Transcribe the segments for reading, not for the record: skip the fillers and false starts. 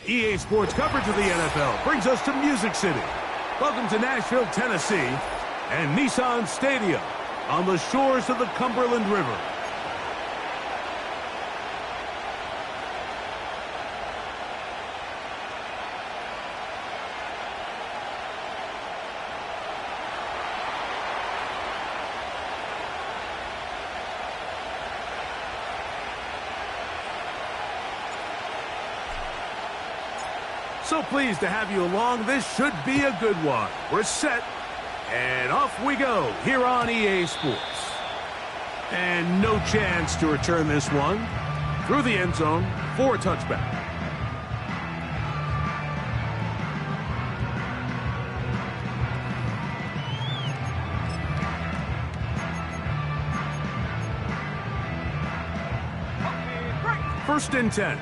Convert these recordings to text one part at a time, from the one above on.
EA Sports coverage of the NFL brings us to Music City. Welcome to Nashville, Tennessee, and Nissan Stadium on the shores of the Cumberland River. So pleased to have you along. This should be a good one. We're set, and off we go here on EA Sports. And no chance to return this one through the end zone for a touchback. First and 10.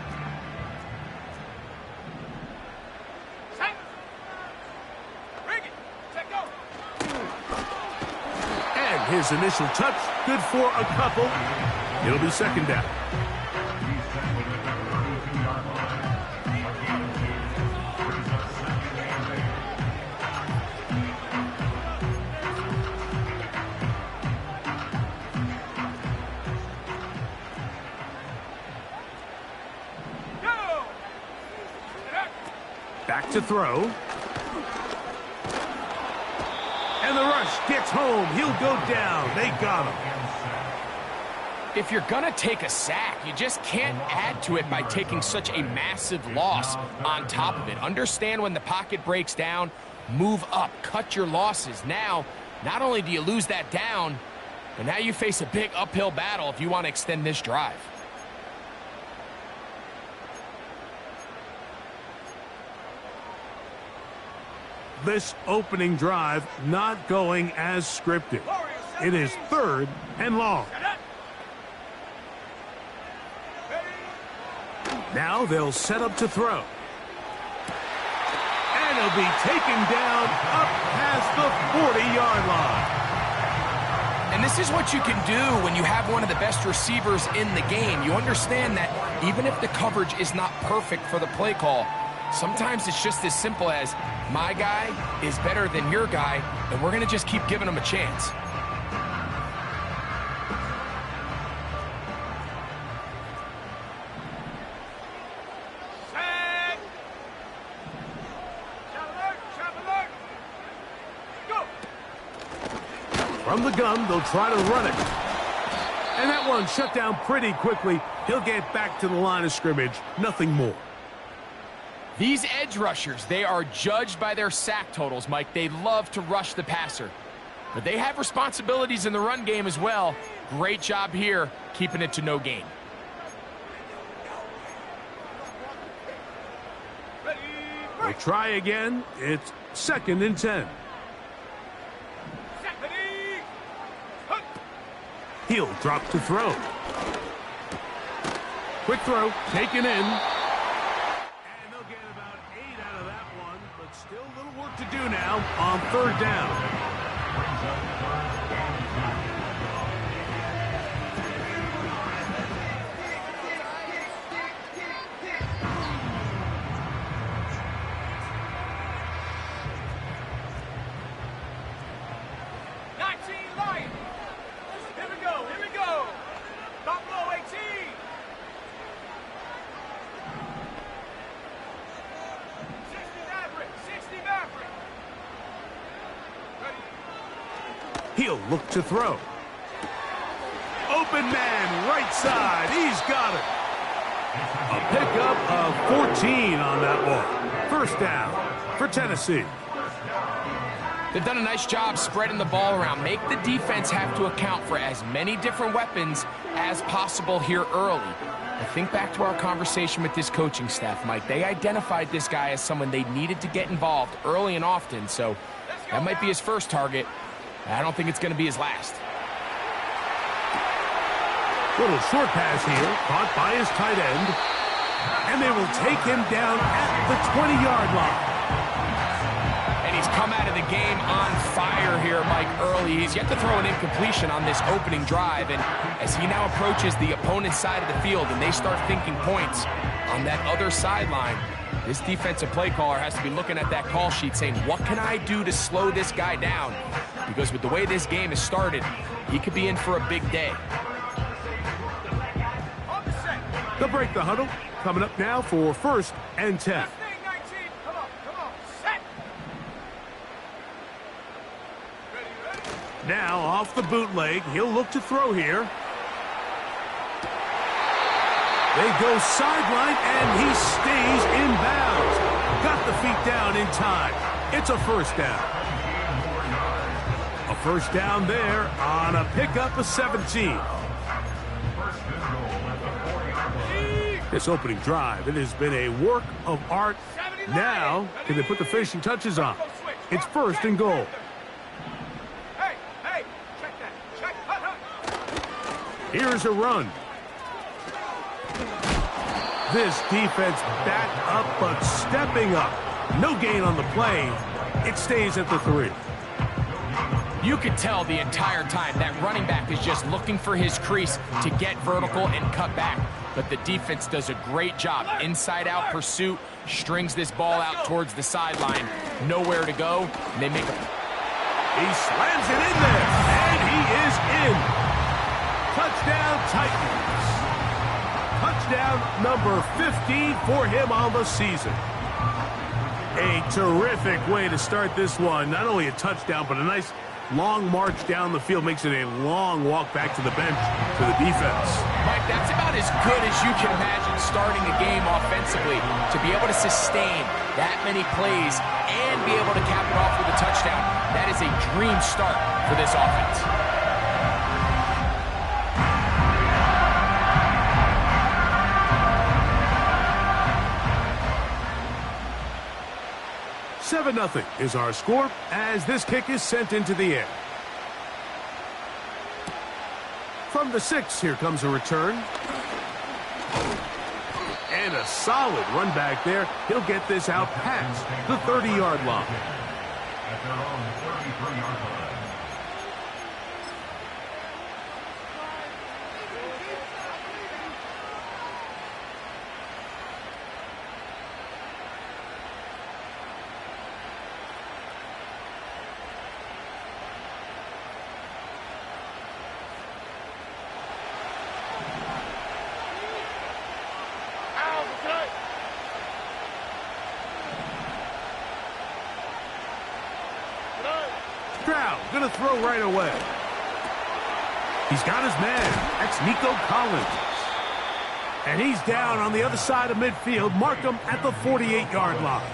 His initial touch, good for a couple. It'll be second down. Back to throw. And the rush gets home. He'll go down. They got him. If you're going to take a sack, you just can't add to it by taking such a massive loss on top of it. Understand when the pocket breaks down, move up, cut your losses. Now, not only do you lose that down, but now you face a big uphill battle if you want to extend this drive. This opening drive not going as scripted. It is third and long. Now they'll set up to throw. And he'll be taken down up past the 40-yard line. And this is what you can do when you have one of the best receivers in the game. You understand that even if the coverage is not perfect for the play call, sometimes it's just as simple as, my guy is better than your guy, and we're going to just keep giving him a chance. From the gun, they'll try to run it. And that one shut down pretty quickly. He'll get back to the line of scrimmage. Nothing more. These edge rushers, they are judged by their sack totals, Mike. They love to rush the passer. But they have responsibilities in the run game as well. Great job here, keeping it to no gain. We'll try again. It's second and 10. He'll drop to throw. Quick throw, taken in. Still a little work to do now on third down. He'll look to throw. Open man, right side. He's got it. A pickup of 14 on that one. First down for Tennessee. They've done a nice job spreading the ball around. Make the defense have to account for as many different weapons as possible here early. I think back to our conversation with this coaching staff, Mike. They identified this guy as someone they needed to get involved early and often, so that might be his first target. I don't think it's going to be his last. Little short pass here, caught by his tight end. And they will take him down at the 20-yard line. And he's come out of the game on fire here, Mike, early. He's yet to throw an incompletion on this opening drive. And as he now approaches the opponent's side of the field and they start thinking points on that other sideline, This defensive play caller has to be looking at that call sheet saying, what can I do to slow this guy down? Because with the way this game has started, he could be in for a big day. They'll break the huddle. Coming up now for 1st and 10. Now off the bootleg, he'll look to throw here. They go sideline, and he stays in bounds. Got the feet down in time. It's a 1st down. A 1st down there on a pickup of 17. This opening drive, it has been a work of art. Now, can they put the finishing touches on? It's 1st and goal. Here's a run. This defense back up, but stepping up. No gain on the play. It stays at the 3. You could tell the entire time that running back is just looking for his crease to get vertical and cut back. But the defense does a great job. Inside-out pursuit, strings this ball out towards the sideline. Nowhere to go, and they make a... He slams it in there, and he is in. Touchdown, Titans. Touchdown number 15 for him on the season. A terrific way to start this one. Not only a touchdown, but a nice long march down the field. Makes it a long walk back to the bench for the defense. Mike, that's about as good as you can imagine starting a game offensively. To be able to sustain that many plays and be able to cap it off with a touchdown, that is a dream start for this offense. 7-0 is our score as this kick is sent into the air. From the 6, here comes a return. And a solid run back there. He'll get this out past the 30-yard line. At their own 33-yard line. Going to throw right away. He's got his man. That's Nico Collins. And he's down on the other side of midfield. Mark him at the 48-yard line.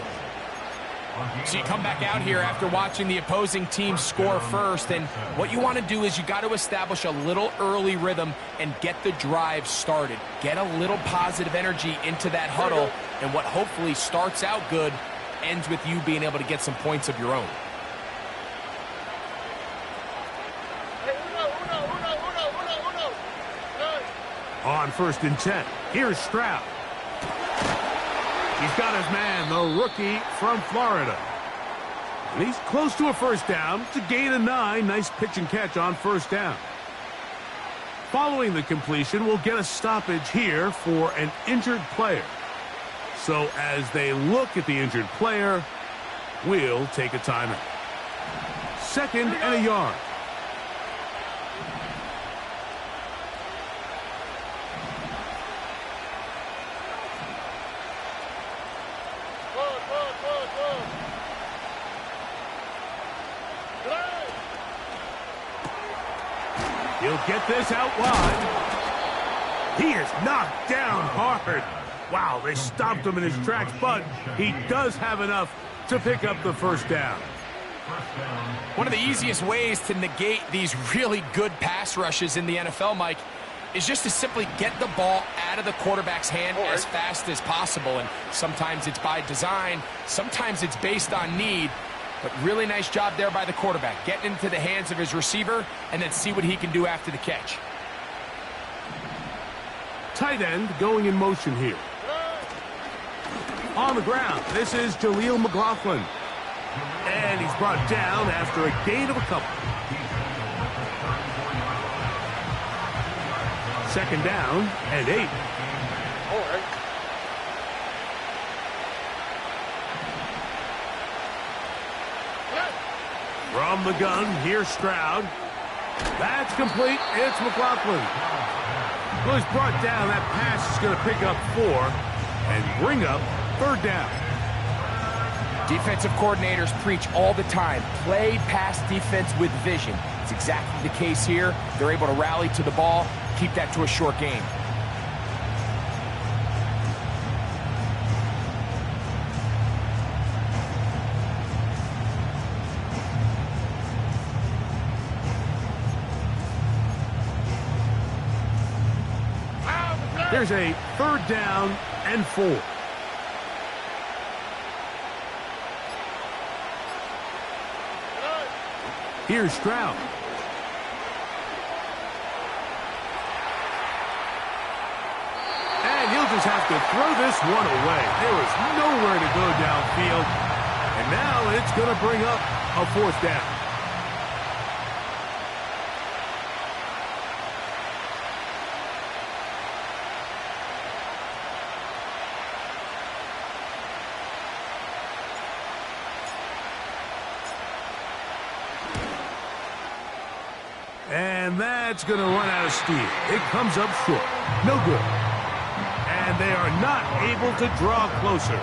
So you come back out here after watching the opposing team score first, and what you want to do is you got to establish a little early rhythm and get the drive started. Get a little positive energy into that huddle, and what hopefully starts out good ends with you being able to get some points of your own. On 1st and 10, here's Stroud. He's got his man, the rookie from Florida. And he's close to a 1st down to gain a 9. Nice pitch and catch on 1st down. Following the completion, we'll get a stoppage here for an injured player. So as they look at the injured player, we'll take a timeout. 2nd and a yard. He'll get this out wide. He is knocked down hard. Wow, they stopped him in his tracks, but he does have enough to pick up the 1st down. One of the easiest ways to negate these really good pass rushes in the NFL, Mike, is just to simply get the ball out of the quarterback's hand as fast as possible. And sometimes it's by design, sometimes it's based on need. But really nice job there by the quarterback, getting into the hands of his receiver and then see what he can do after the catch. Tight end going in motion here. On the ground, this is Jaleel McLaughlin. And he's brought down after a gain of a couple. 2nd down and 8. From the gun, here's Stroud. That's complete. It's McLaughlin. Well, he's brought down. That pass is going to pick up 4 and bring up 3rd down. Defensive coordinators preach all the time, play pass defense with vision. It's exactly the case here. They're able to rally to the ball, keep that to a short game. Here's a 3rd down and 4. Here's Stroud. And he'll just have to throw this one away. There was nowhere to go downfield. And now it's going to bring up a 4th down. And that's going to run out of steam. It comes up short. No good. And they are not able to draw closer.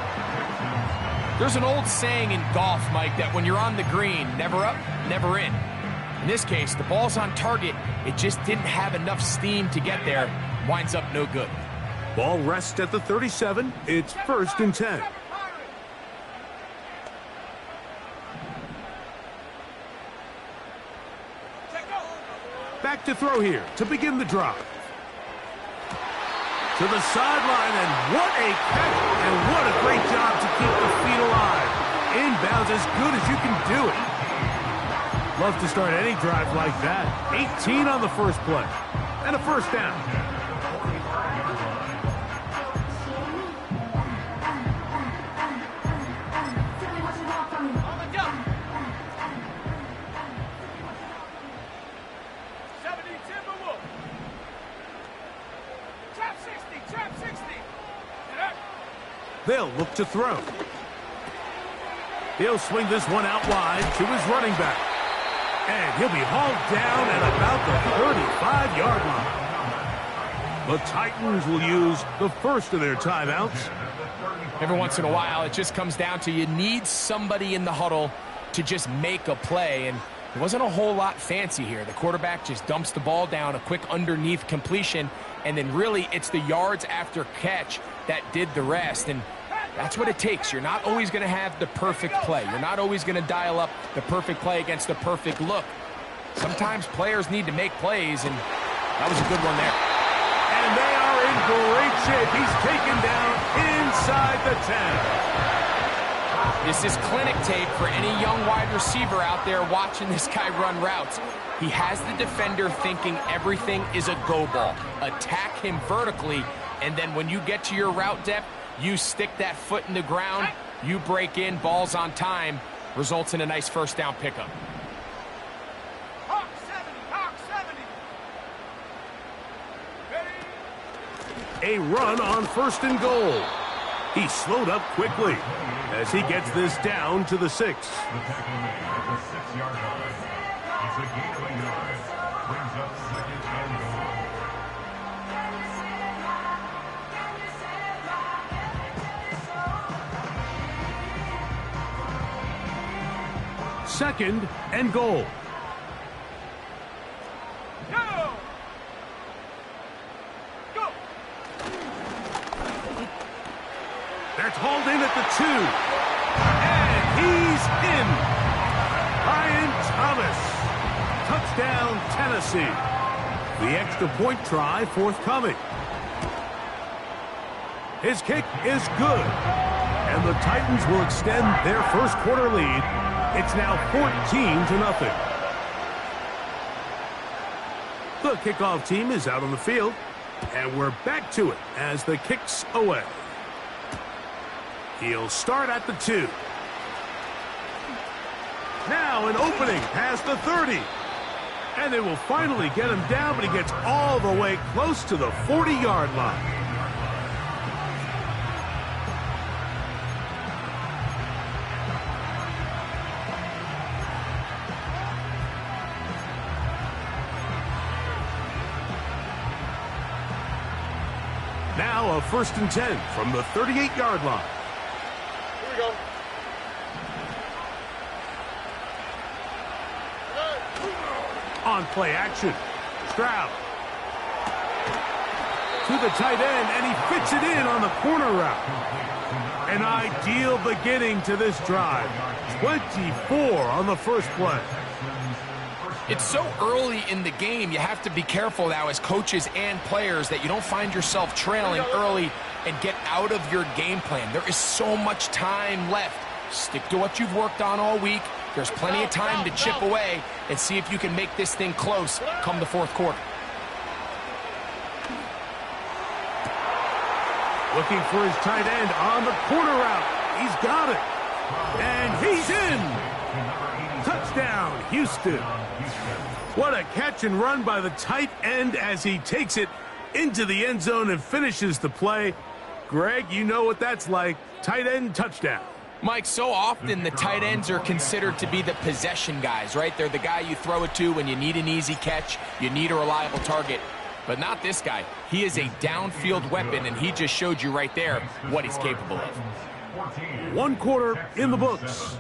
There's an old saying in golf, Mike, that when you're on the green, never up, never in. In this case, the ball's on target. It just didn't have enough steam to get there. Winds up no good. Ball rests at the 37. It's 1st and 10. Back to throw here to begin the drive. To the sideline, and what a catch, and what a great job to keep the feet alive. Inbounds as good as you can do it. Love to start any drive like that. 18 on the first play, and a 1st down. They'll look to throw. He'll swing this one out wide to his running back. And he'll be hauled down at about the 35-yard line. The Titans will use the first of their timeouts. Every once in a while, it just comes down to you need somebody in the huddle to just make a play. And it wasn't a whole lot fancy here. The quarterback just dumps the ball down, a quick underneath completion, and then really it's the yards after catch that did the rest. And that's what it takes. You're not always going to have the perfect play. You're not always going to dial up the perfect play against the perfect look. Sometimes players need to make plays, and that was a good one there. And they are in great shape. He's taken down inside the 10. This is clinic tape for any young wide receiver out there watching this guy run routes. He has the defender thinking everything is a go ball. Attack him vertically, and then when you get to your route depth, you stick that foot in the ground, you break in, ball's on time, results in a nice 1st down pickup. Hawk 70. A run on 1st and goal. He slowed up quickly as he gets this down to the 6. The tackle at the 6-yard line. It's a gain of a yard. Brings up 2nd and goal. 2nd and goal. Go! Go! That's hauled in at the 2. And he's in. Ryan Thomas. Touchdown, Tennessee. The extra point try forthcoming. His kick is good. And the Titans will extend their 1st quarter lead. It's now 14-0. The kickoff team is out on the field. And we're back to it as the kick's away. He'll start at the 2. Now an opening past the 30. And they will finally get him down, but he gets all the way close to the 40-yard line. Now a 1st and 10 from the 38-yard line. Here we go. On play action, Stroud. To the tight end, and he fits it in on the corner route. An ideal beginning to this drive. 24 on the first play. It's so early in the game, you have to be careful now as coaches and players that you don't find yourself trailing early and get out of your game plan. There is so much time left. Stick to what you've worked on all week. There's plenty of time to chip away and see if you can make this thing close come the fourth quarter. Looking for his tight end on the corner route. He's got it. And he's in. Touchdown, Houston. What a catch and run by the tight end as he takes it into the end zone and finishes the play. Greg, you know what that's like. Tight end touchdown. Mike, so often the tight ends are considered to be the possession guys, right? They're the guy you throw it to when you need an easy catch, you need a reliable target. But not this guy. He is a downfield weapon, and he just showed you right there what he's capable of. 1 quarter in the books.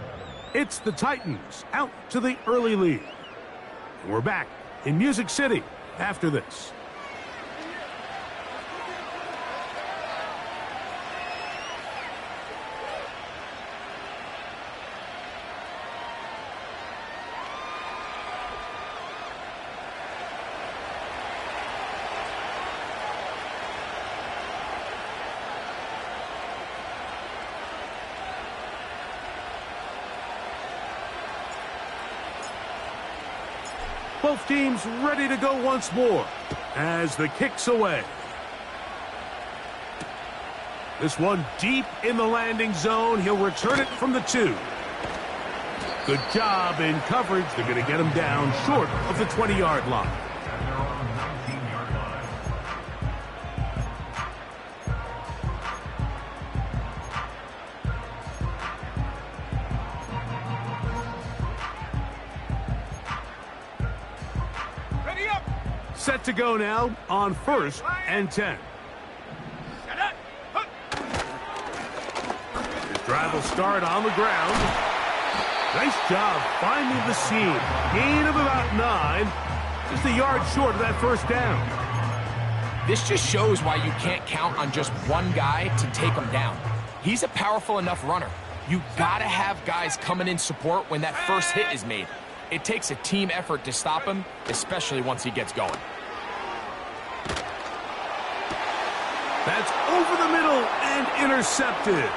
It's the Titans out to the early lead. We're back in Music City after this. Both teams ready to go once more as the kick's away. This one deep in the landing zone. He'll return it from the 2. Good job in coverage. They're going to get him down short of the 20-yard line. Set to go now on 1st and 10. This drive will start on the ground. Nice job finding the seam. Gain of about 9. Just a yard short of that first down. This just shows why you can't count on just one guy to take him down. He's a powerful enough runner. You gotta have guys coming in support when that first hit is made. It takes a team effort to stop him, especially once he gets going. That's over the middle and intercepted.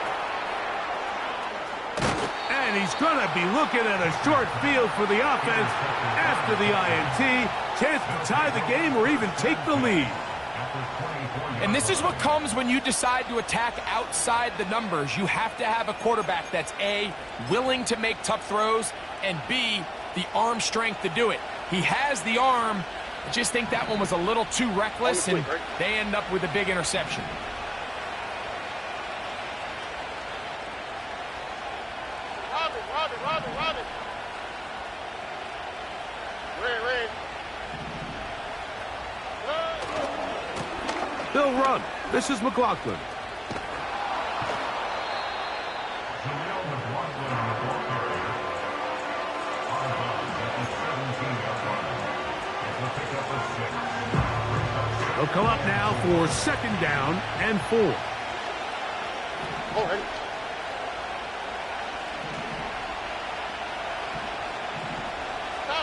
And he's going to be looking at a short field for the offense after the INT. Chance to tie the game or even take the lead. And this is what comes when you decide to attack outside the numbers. You have to have a quarterback that's A, willing to make tough throws, and B, the arm strength to do it. He has the arm. I just think that one was a little too reckless, and they end up with a big interception. Robin. Ray. They'll run. This is McLaughlin. They'll come up now for 2nd down and 4. Oh, hey. Go.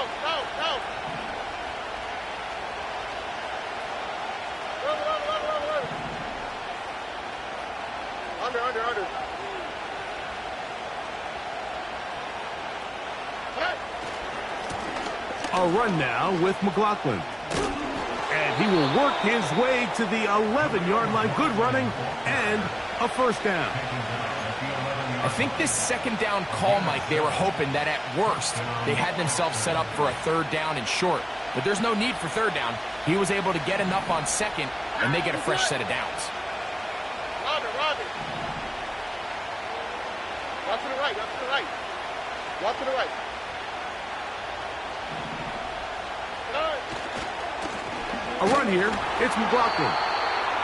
Run. Under. A run now with McLaughlin. And he will work his way to the 11-yard line. Good running and a 1st down. I think this 2nd down call, Mike, they were hoping that at worst they had themselves set up for a 3rd down and short. But there's no need for 3rd down. He was able to get enough on 2nd, and they get a fresh set of downs. Roger. Walk to the right. A run here. It's McLaughlin.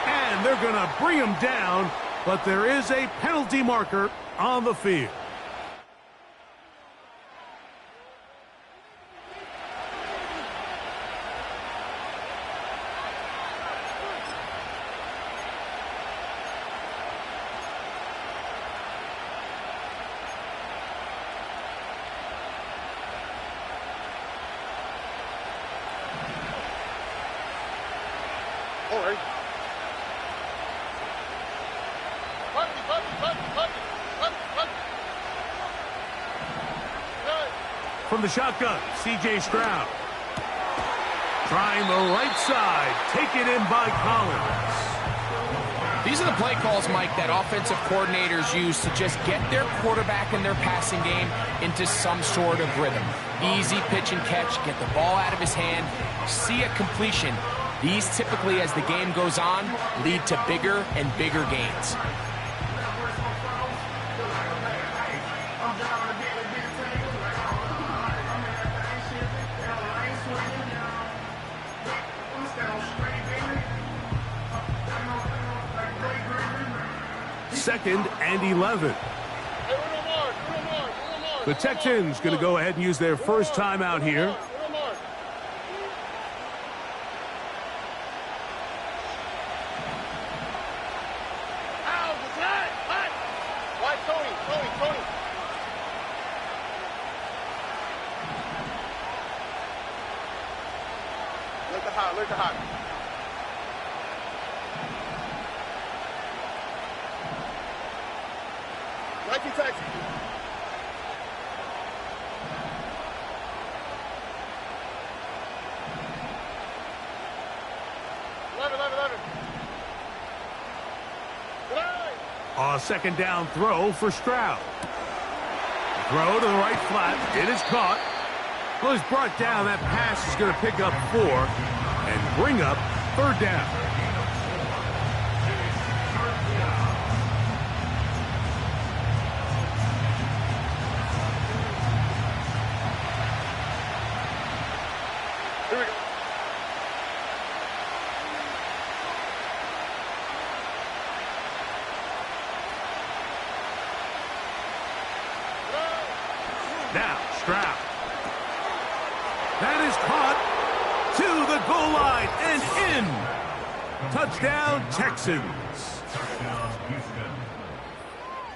And they're going to bring him down, but there is a penalty marker on the field. From the shotgun, C.J. Stroud. Trying the right side, taken in by Collins. These are the play calls, Mike, that offensive coordinators use to just get their quarterback and their passing game into some sort of rhythm. Easy pitch and catch, get the ball out of his hand, see a completion. These typically, as the game goes on, lead to bigger and bigger gains. Second and 11. The Texans going to go ahead and use their first timeout here. Look at hot. Nike taxi. Love it. A second down throw for Stroud. Throw to the right flat. It is caught. Well, he's brought down. That pass is going to pick up 4 and bring up third down. Here we go. Now, Stroud. That is caught to the goal line and in. Touchdown, Texans.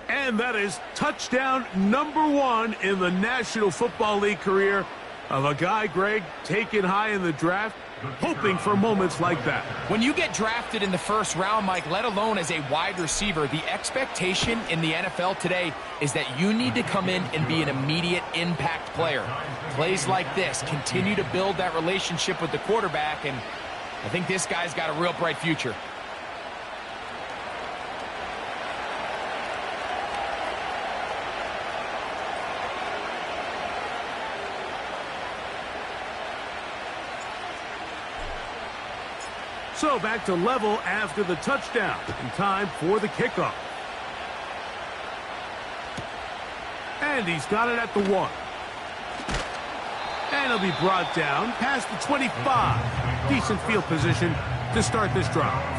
And that is touchdown number 1 in the National Football League career of a guy, Greg, taken high in the draft, hoping for moments like that. When you get drafted in the first round, Mike, let alone as a wide receiver, the expectation in the NFL today is that you need to come in and be an immediate impact player. Plays like this continue to build that relationship with the quarterback, and I think this guy's got a real bright future. So back to level after the touchdown, and time for the kickoff. And he's got it at the 1. And he'll be brought down past the 25. Decent field position to start this drive.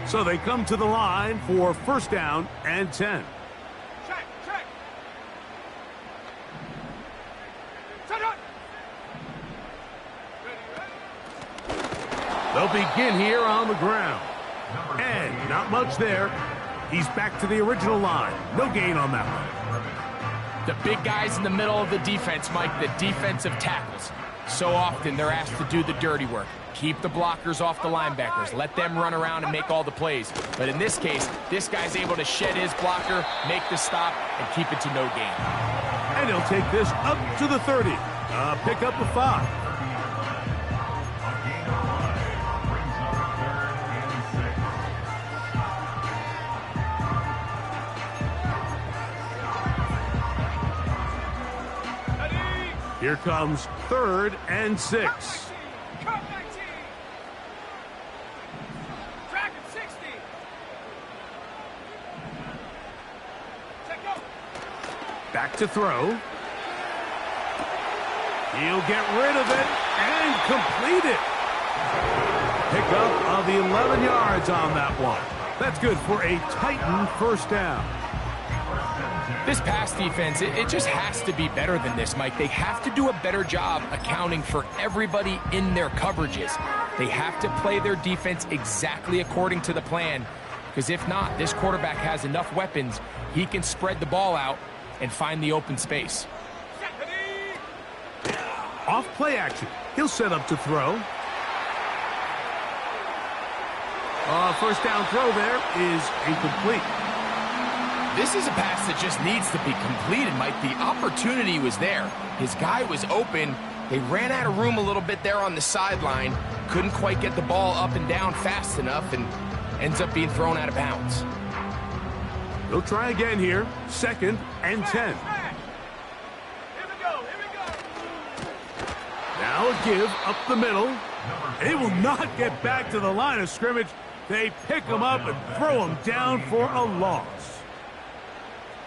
So they come to the line for first down and 10. Check. They'll begin here on the ground. And not much there. He's back to the original line. No gain on that one. The big guys in the middle of the defense, Mike, the defensive tackles. So often they're asked to do the dirty work. Keep the blockers off the linebackers. Let them run around and make all the plays. But in this case, this guy's able to shed his blocker, make the stop, and keep it to no gain. And he'll take this up to the 30. Pick up a 5. Here comes 3rd and 6. Back to throw. He'll get rid of it and complete it. Pickup of the 11 yards on that one. That's good for a Titan first down. This pass defense, it just has to be better than this, Mike. They have to do a better job accounting for everybody in their coverages. They have to play their defense exactly according to the plan, because if not, this quarterback has enough weapons, he can spread the ball out and find the open space. Off play action. He'll set up to throw. First down throw there is incomplete. This is a pass that just needs to be completed, Mike. The opportunity was there. His guy was open. They ran out of room a little bit there on the sideline. Couldn't quite get the ball up and down fast enough and ends up being thrown out of bounds. They'll try again here. 2nd and 10. Now a give up the middle. They will not get back to the line of scrimmage. They pick him up and throw him down for a loss.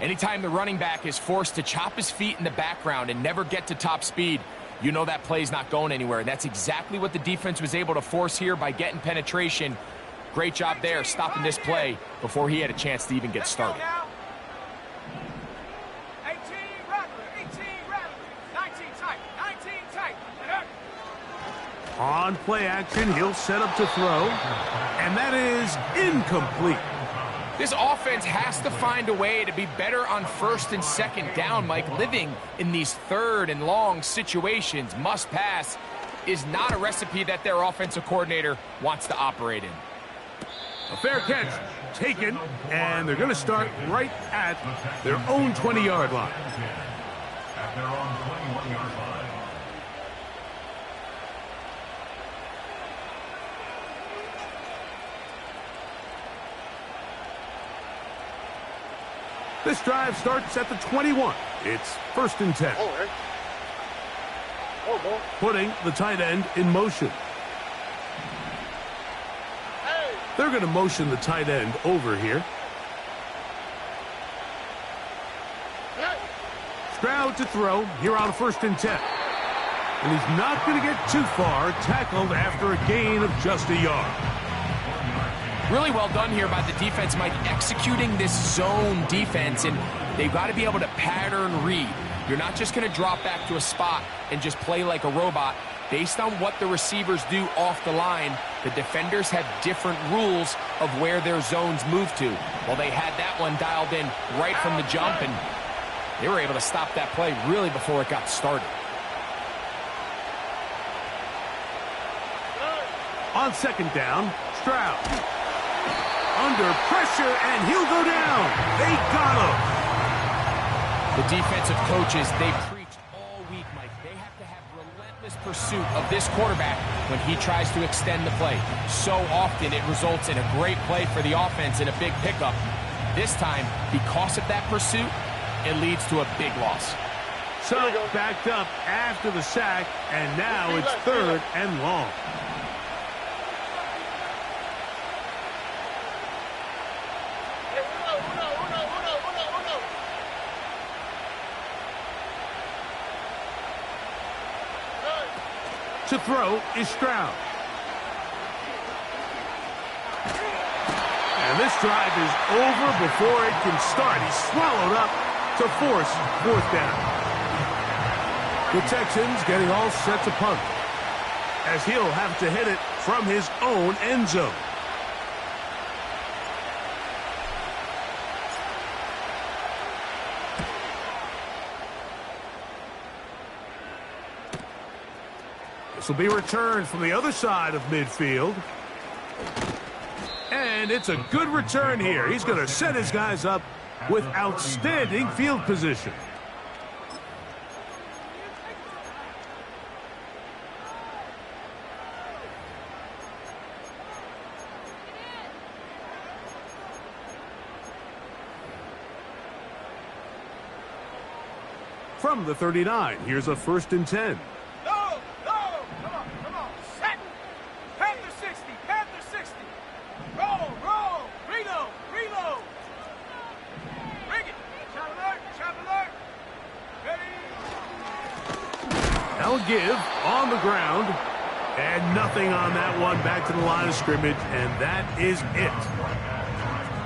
Anytime the running back is forced to chop his feet in the background and never get to top speed, you know that play's not going anywhere. And that's exactly what the defense was able to force here by getting penetration. Great job there, stopping this play before he had a chance to even get started. 18 Rattler, 19 tight, 19 tight. On play action, he'll set up to throw. And that is incomplete. This offense has to find a way to be better on 1st and 2nd down, Mike. Living in these 3rd and long situations, must pass, is not a recipe that their offensive coordinator wants to operate in. A fair catch taken, and they're going to start right at their own 20-yard line. At their own 21-yard line. This drive starts at the 21. It's 1st and 10. Putting the tight end in motion. They're going to motion the tight end over here. Stroud to throw here on 1st and 10. And he's not going to get too far, tackled after a gain of just a yard. Really well done here by the defense, Mike, executing this zone defense, and they've got to be able to pattern read. You're not just going to drop back to a spot and just play like a robot. Based on what the receivers do off the line, the defenders have different rules of where their zones move to. Well, they had that one dialed in right from the jump, and they were able to stop that play really before it got started. On 2nd down, Stroud. Under pressure, and he'll go down. They got him. The defensive coaches, they preached all week, Mike. They have to have relentless pursuit of this quarterback when he tries to extend the play. So often it results in a great play for the offense and a big pickup. This time, because of that pursuit, it leads to a big loss. So backed up after the sack, and now it's 3rd and long. To throw is Stroud. And this drive is over before it can start. He's swallowed up to force 4th down. The Texans getting all set to punt, as he'll have to hit it from his own end zone. This will be returned from the other side of midfield. And it's a good return here. He's going to set his guys up with outstanding field position. From the 39, here's a 1st and 10. give on the ground. And nothing on that one. Back to the line of scrimmage, and that is it.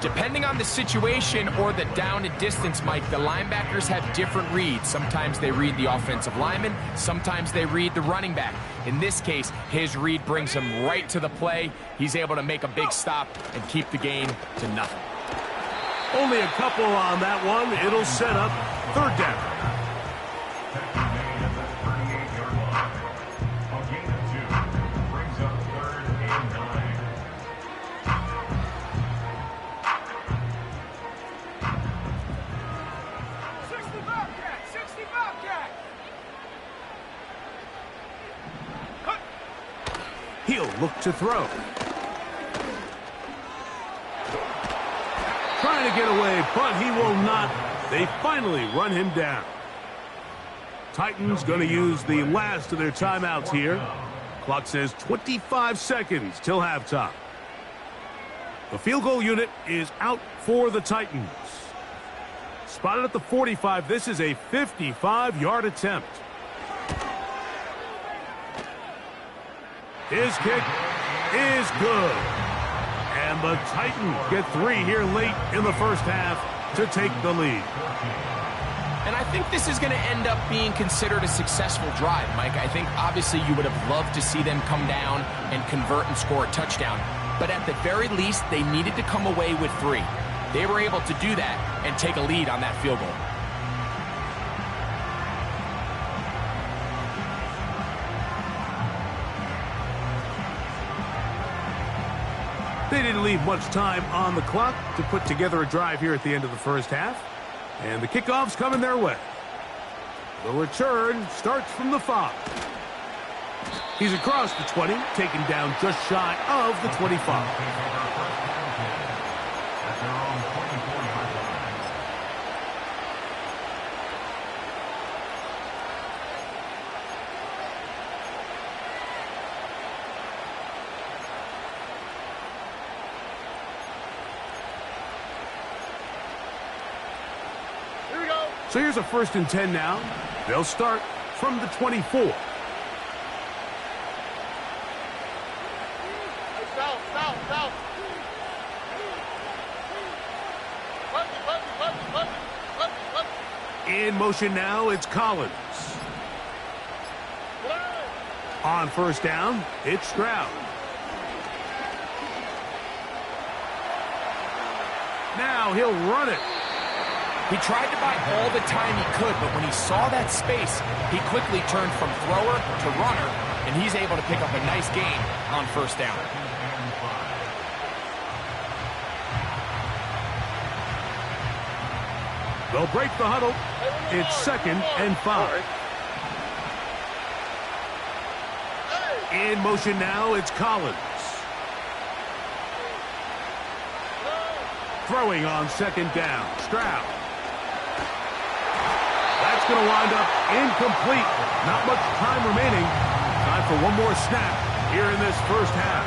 Depending on the situation or the down and distance, Mike, the linebackers have different reads. Sometimes they read the offensive lineman. Sometimes they read the running back. In this case, his read brings him right to the play. He's able to make a big stop and keep the gain to nothing. Only a couple on that one. It'll set up third down. He'll look to throw. Trying to get away, but he will not. They finally run him down. Titans going to use the last of their timeouts here. Clock says 25 seconds till halftime. The field goal unit is out for the Titans. Spotted at the 45. This is a 55-yard attempt. His kick is good. And the Titans get 3 here late in the first half to take the lead. And I think this is going to end up being considered a successful drive, Mike. I think obviously you would have loved to see them come down and convert and score a touchdown. But at the very least, they needed to come away with 3. They were able to do that and take a lead on that field goal. They didn't leave much time on the clock to put together a drive here at the end of the first half. And the kickoff's coming their way. The return starts from the 5. He's across the 20, taken down just shy of the 25. So here's a 1st and 10 now. They'll start from the 24. In motion now, it's Collins. On 1st down, it's Stroud. Now he'll run it. He tried to buy all the time he could, but when he saw that space, he quickly turned from thrower to runner, and he's able to pick up a nice gain on 1st down. They'll break the huddle. It's 2nd and 5. In motion now, it's Collins. Throwing on 2nd down, Stroud. That's going to wind up incomplete. Not much time remaining. Time for one more snap here in this first half.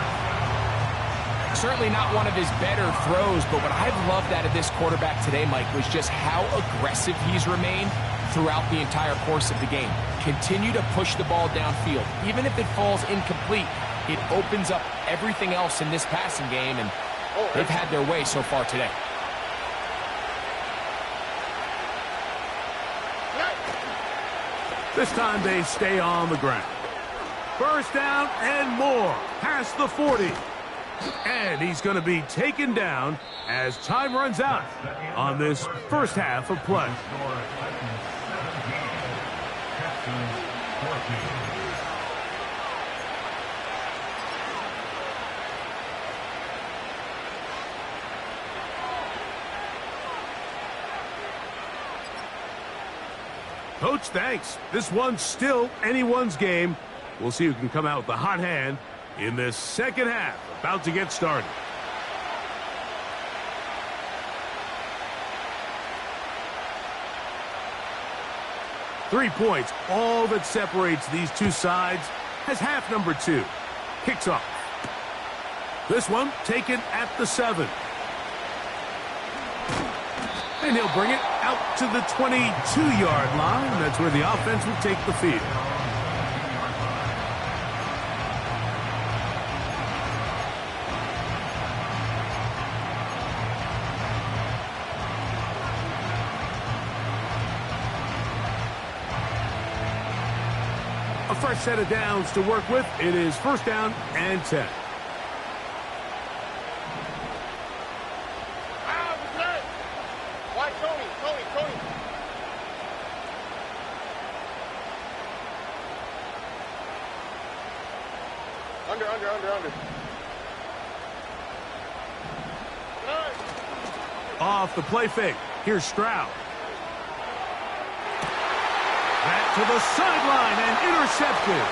Certainly not one of his better throws, but what I've loved out of this quarterback today, Mike, was just how aggressive he's remained throughout the entire course of the game. Continue to push the ball downfield. Even if it falls incomplete, it opens up everything else in this passing game, and they've had their way so far today. This time they stay on the ground. 1st down and more. Past the 40. And he's going to be taken down as time runs out on this first half of play. Coach, thanks. This one's still anyone's game. We'll see who can come out with the hot hand in this second half. About to get started. Three points, all that separates these two sides, as half number 2 kicks off. This one taken at the 7. And he'll bring it out to the 22-yard line. That's where the offense will take the field. A fresh set of downs to work with. It is first down and 10. Tony. Under. Off the play fake. Here's Stroud. Back to the sideline and intercepted.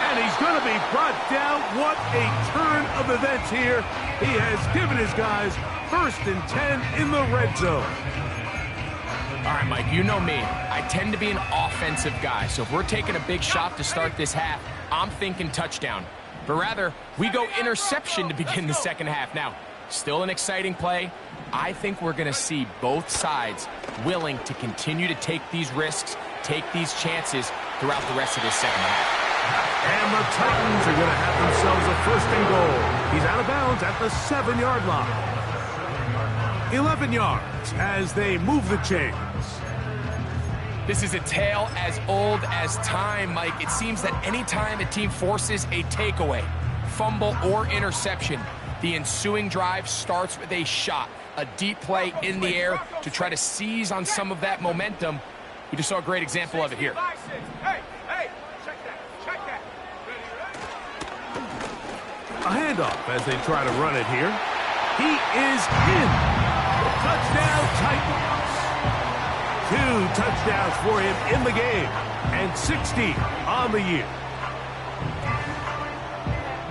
And he's going to be brought down. What a turn of events here. He has given his guys 1st and 10 in the red zone. All right, Mike, you know me. I tend to be an offensive guy, so if we're taking a big shot to start this half, I'm thinking touchdown. But rather, we go interception to begin the second half. Now, still an exciting play. I think we're going to see both sides willing to continue to take these risks, take these chances throughout the rest of this second half. And the Titans are going to have themselves a 1st and goal. He's out of bounds at the 7-yard line. 11 yards as they move the chains. This is a tale as old as time, Mike. It seems that anytime a team forces a takeaway, fumble, or interception, the ensuing drive starts with a shot, a deep play in the air to try to seize on some of that momentum. We just saw a great example of it here. Hey, check that. A handoff as they try to run it here. He is in. Touchdown, Titans. 2 touchdowns for him in the game, and 60 on the year.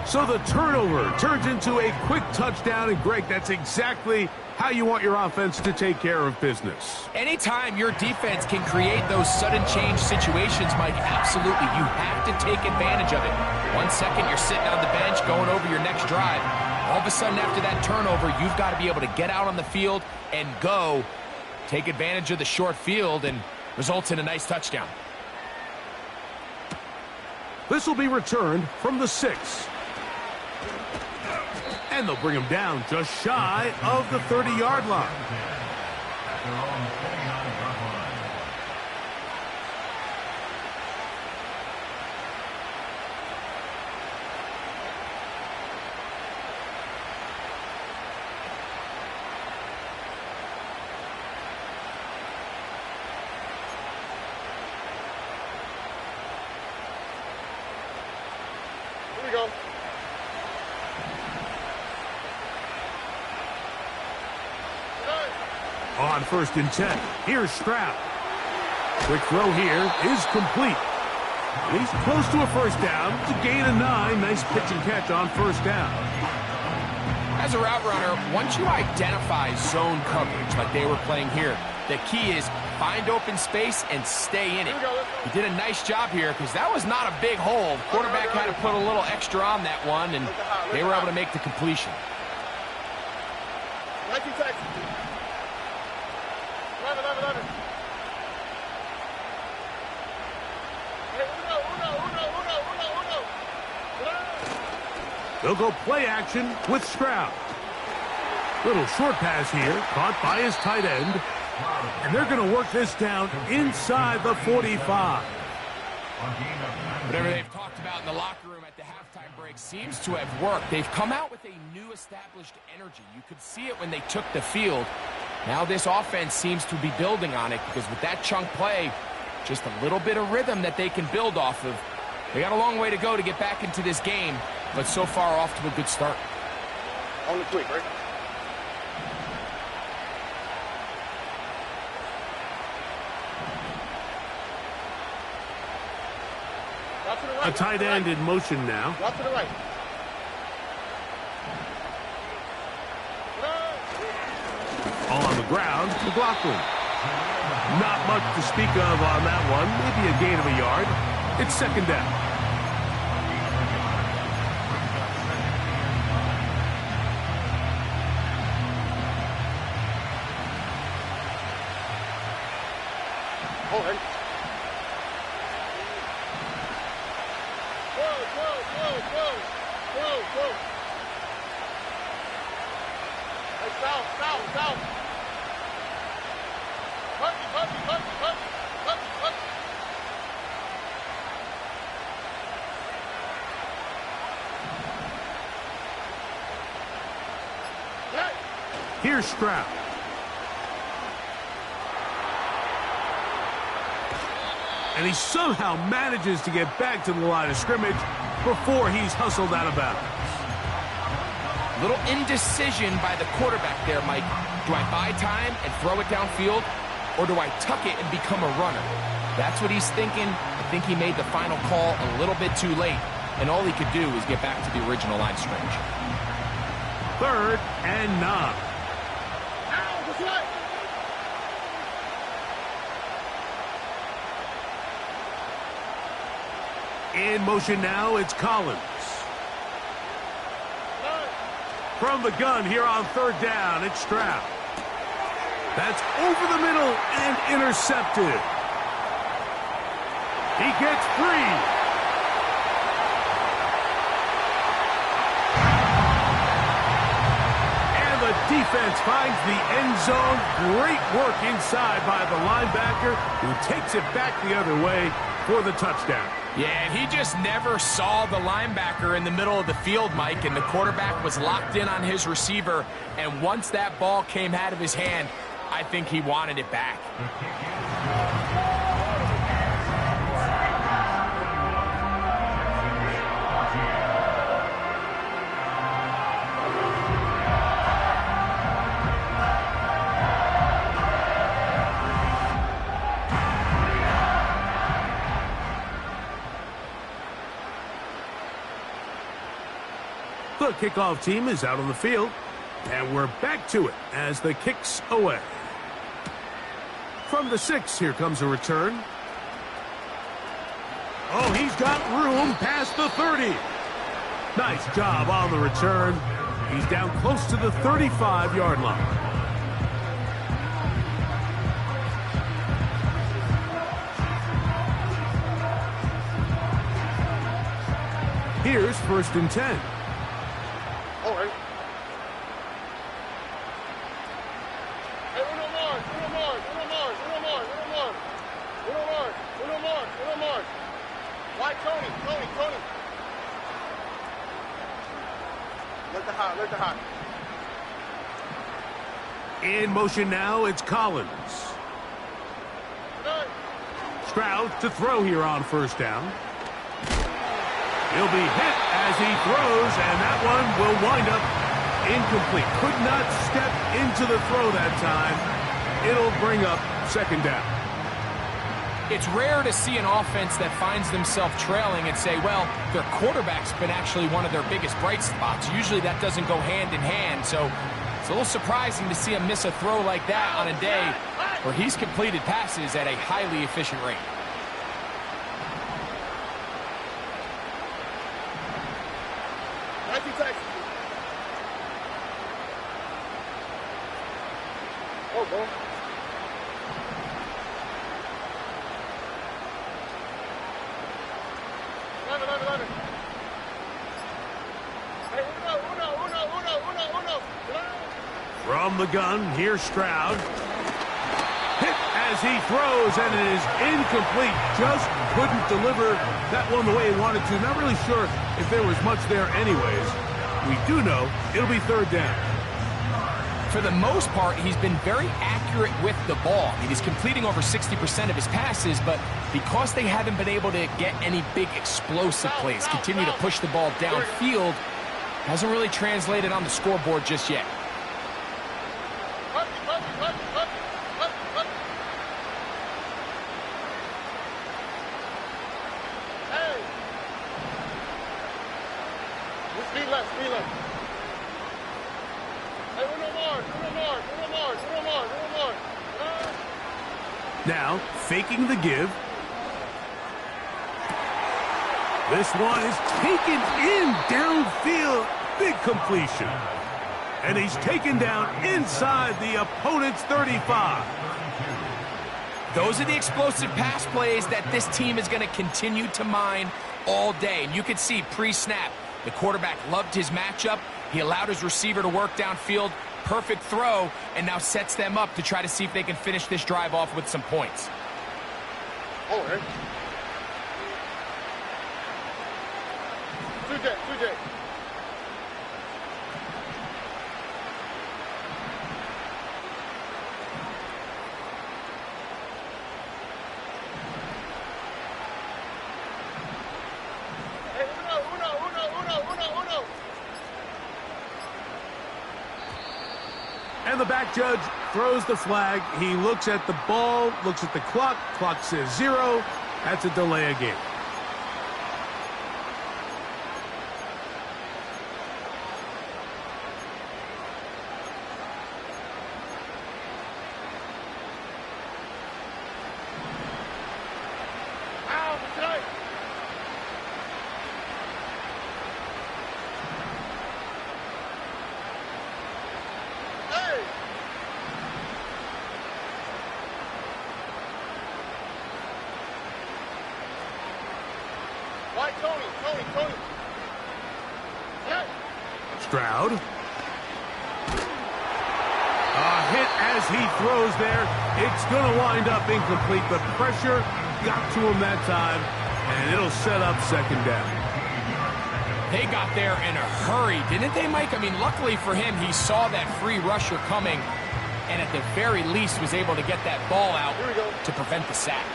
So the turnover turns into a quick touchdown, and Greg, that's exactly how you want your offense to take care of business. Anytime your defense can create those sudden change situations, Mike, absolutely, you have to take advantage of it. 1 second, you're sitting on the bench going over your next drive. All of a sudden, after that turnover, you've got to be able to get out on the field and go. Take advantage of the short field and results in a nice touchdown. This will be returned from the 6. And they'll bring him down just shy of the 30-yard line. Here we go. On 1st and 10, here's Stroud. Quick throw here is complete. And he's close to a 1st down. It's a gain of 9. Nice pitch and catch on 1st down. As a route runner, once you identify zone coverage like they were playing here, the key is find open space and stay in it. He did a nice job here because that was not a big hole. Quarterback had to put a little extra on that one, and they were able to make the completion. 19 Texas. 11. They'll go play action with Stroud. Little short pass here, caught by his tight end. And they're going to work this down inside the 45. Whatever they've talked about in the locker room at the halftime break seems to have worked. They've come out with a new established energy. You could see it when they took the field. Now this offense seems to be building on it because with that chunk play, just a little bit of rhythm that they can build off of. They got a long way to go to get back into this game, but so far off to a good start. On the quick, right? A tight end in motion now. Drop to the right. All on the ground, McLaughlin. Not much to speak of on that one. Maybe a gain of a yard. It's 2nd down. Oh, hey. Whoa. Hey, south. Puppy. Here's Stroud. And he somehow manages to get back to the line of scrimmage before he's hustled out of bounds. Little indecision by the quarterback there, Mike. Do I buy time and throw it downfield, or do I tuck it and become a runner? That's what he's thinking. I think he made the final call a little bit too late, and all he could do is get back to the original line of scrimmage. 3rd and 9. Ow, what's that? In motion now, it's Collins. From the gun here on 3rd down, it's Stroud. That's over the middle and intercepted. He gets free. And the defense finds the end zone. Great work inside by the linebacker, who takes it back the other way for the touchdown. Yeah, and he just never saw the linebacker in the middle of the field, Mike, and the quarterback was locked in on his receiver, and once that ball came out of his hand, I think he wanted it back. The kickoff team is out on the field, and we're back to it as the kick's away. From the 6, here comes a return. Oh, he's got room past the 30. Nice job on the return. He's down close to the 35-yard line. Here's 1st and 10. All right. Hey, uno more. Why, Tony? Let the hot. In motion now, it's Collins. Stroud to throw here on 1st down. He'll be hit as he throws, and that one will wind up incomplete. Could not step into the throw that time. It'll bring up 2nd down. It's rare to see an offense that finds themselves trailing and say, well, their quarterback's been actually one of their biggest bright spots. Usually that doesn't go hand in hand, so it's a little surprising to see him miss a throw like that on a day where he's completed passes at a highly efficient rate. Oh, boy. Love it. Hey, uno. From the gun, here's Stroud. Hit as he throws, and it is incomplete. Just couldn't deliver that one the way he wanted to. Not really sure if there was much there anyways. We do know it'll be 3rd down. For the most part, he's been very accurate with the ball. I mean, he's completing over 60% of his passes, but because they haven't been able to get any big explosive plays, continue to push the ball downfield, hasn't really translated on the scoreboard just yet. Hey! Speed left. Hey, uno more. Now, faking the give. This one is taken in downfield. Big completion. And he's taken down inside the opponent's 35. Those are the explosive pass plays that this team is going to continue to mine all day. And you can see pre-snap, the quarterback loved his matchup. He allowed his receiver to work downfield. Perfect throw, and now sets them up to try to see if they can finish this drive off with some points. Oh, hey. 2J. And the back judge throws the flag. He looks at the ball, looks at the clock. Clock says 0. That's a delay of game. Tony. Stroud. A hit as he throws there. It's going to wind up incomplete. The pressure got to him that time, and it'll set up second down. They got there in a hurry, didn't they, Mike? I mean, luckily for him, he saw that free rusher coming, and at the very least was able to get that ball out to prevent the sack.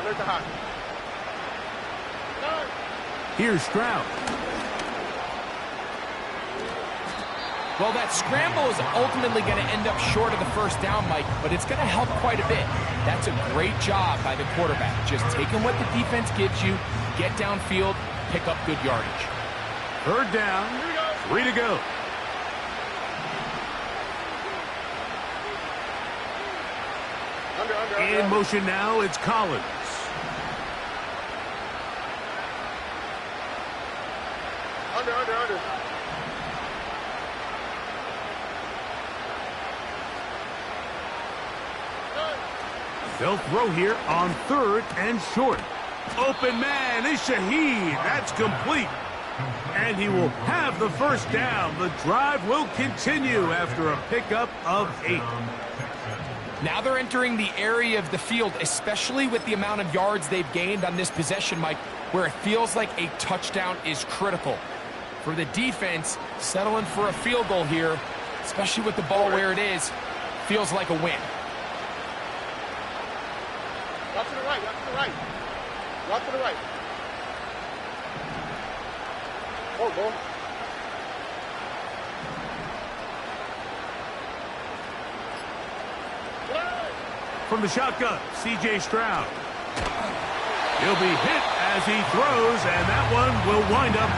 Look at high. Here's Stroud. Well, that scramble is ultimately going to end up short of the first down, Mike, but it's going to help quite a bit. That's a great job by the quarterback. Just taking what the defense gives you, get downfield, pick up good yardage. Third down, 3 to go. In motion now, it's Collins. Under. They'll throw here on 3rd and short. Open man is Shaheed. That's complete. And he will have the first down. The drive will continue after a pickup of 8. Now they're entering the area of the field, especially with the amount of yards they've gained on this possession, Mike, where it feels like a touchdown is critical. For the defense, settling for a field goal here, especially with the ball where it is, feels like a win. Walk to the right. Walk to the right. Go. From the shotgun, C.J. Stroud. He'll be hit as he throws, and that one will wind up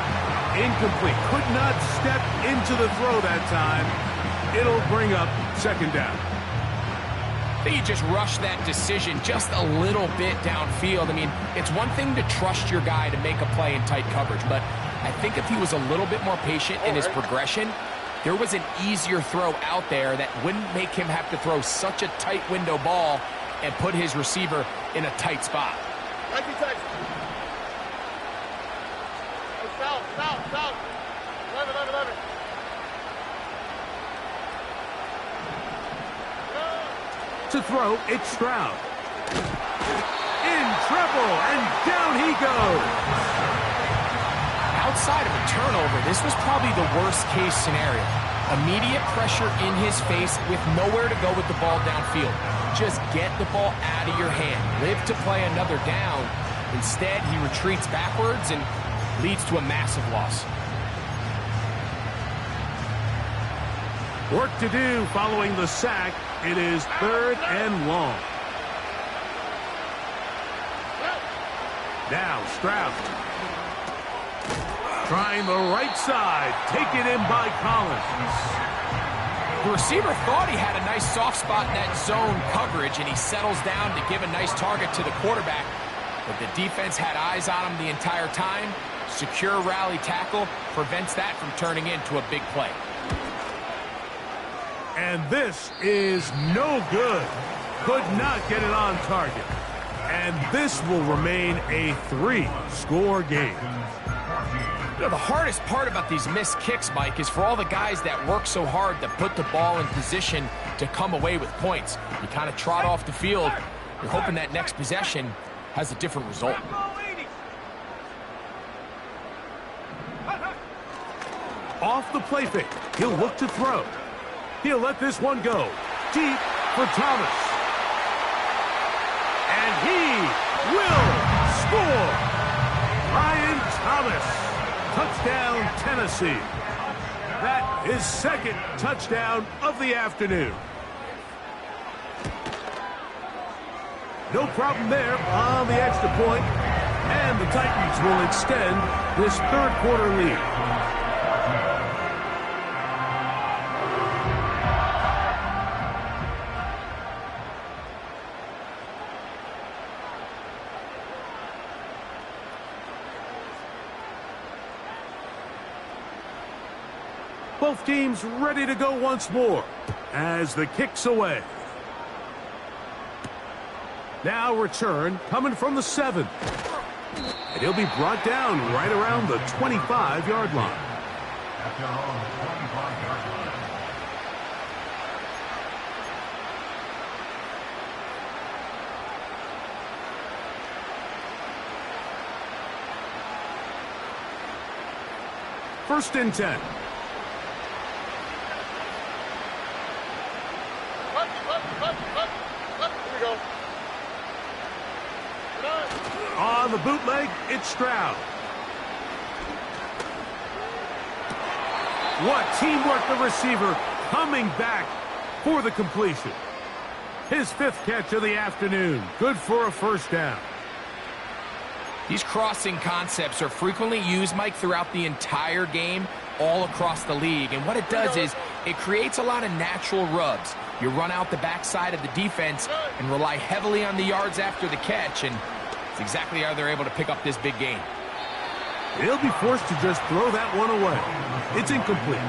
incomplete. Could not step into the throw that time. It'll bring up second down. I think he just rushed that decision just a little bit downfield. I mean, it's one thing to trust your guy to make a play in tight coverage, but I think if he was a little bit more patient in his progression, there was an easier throw out there that wouldn't make him have to throw such a tight window ball and put his receiver in a tight spot. Tight. South. 11. To throw, it's Stroud. In trouble, and down he goes. Outside of a turnover, this was probably the worst-case scenario. Immediate pressure in his face with nowhere to go with the ball downfield. Just get the ball out of your hand. Live to play another down. Instead, he retreats backwards and leads to a massive loss. Work to do following the sack. It is 3rd and long. Now Stroud. Trying the right side. Taken in by Collins. The receiver thought he had a nice soft spot in that zone coverage, and he settles down to give a nice target to the quarterback. But the defense had eyes on him the entire time. Secure rally tackle prevents that from turning into a big play. And this is no good. Could not get it on target. And this will remain a 3-score game. You know, the hardest part about these missed kicks, Mike, is for all the guys that work so hard to put the ball in position to come away with points. You kind of trot off the field. You're hoping that next possession has a different result. Off the play fake. He'll look to throw. He'll let this one go. Deep for Thomas. And he will score. Ryan Thomas Touchdown, Tennessee. That is second touchdown of the afternoon. No problem there on the extra point, and the Titans will extend this third quarter lead. Both teams ready to go once more as the kick's away. Now return coming from the 7. And he'll be brought down right around the 25-yard line. At their own 25-yard line. First and 10. Here we go. On the bootleg, it's Stroud. What teamwork, the receiver coming back for the completion. His 5th catch of the afternoon. Good for a first down. These crossing concepts are frequently used, Mike, throughout the entire game, all across the league. And what it does is it creates a lot of natural rubs. You run out the backside of the defense and rely heavily on the yards after the catch, and it's exactly how they're able to pick up this big gain. They'll be forced to just throw that one away. It's incomplete.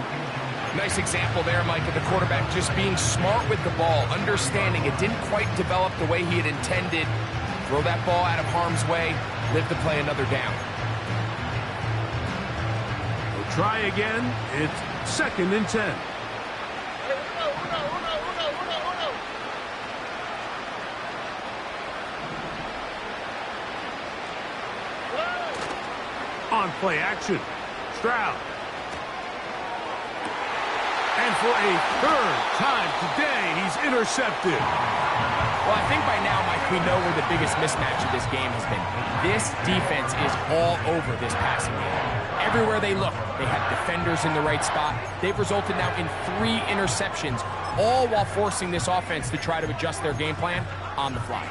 Nice example there, Mike, of the quarterback just being smart with the ball, understanding it didn't quite develop the way he had intended. Throw that ball out of harm's way, live to play another down. We'll try again. It's second and 10. On play action, Stroud. And for a third time today, he's intercepted. Well, I think by now, Mike, we know where the biggest mismatch of this game has been. This defense is all over this passing game. Everywhere they look, they have defenders in the right spot. They've resulted now in 3 interceptions, all while forcing this offense to try to adjust their game plan on the fly.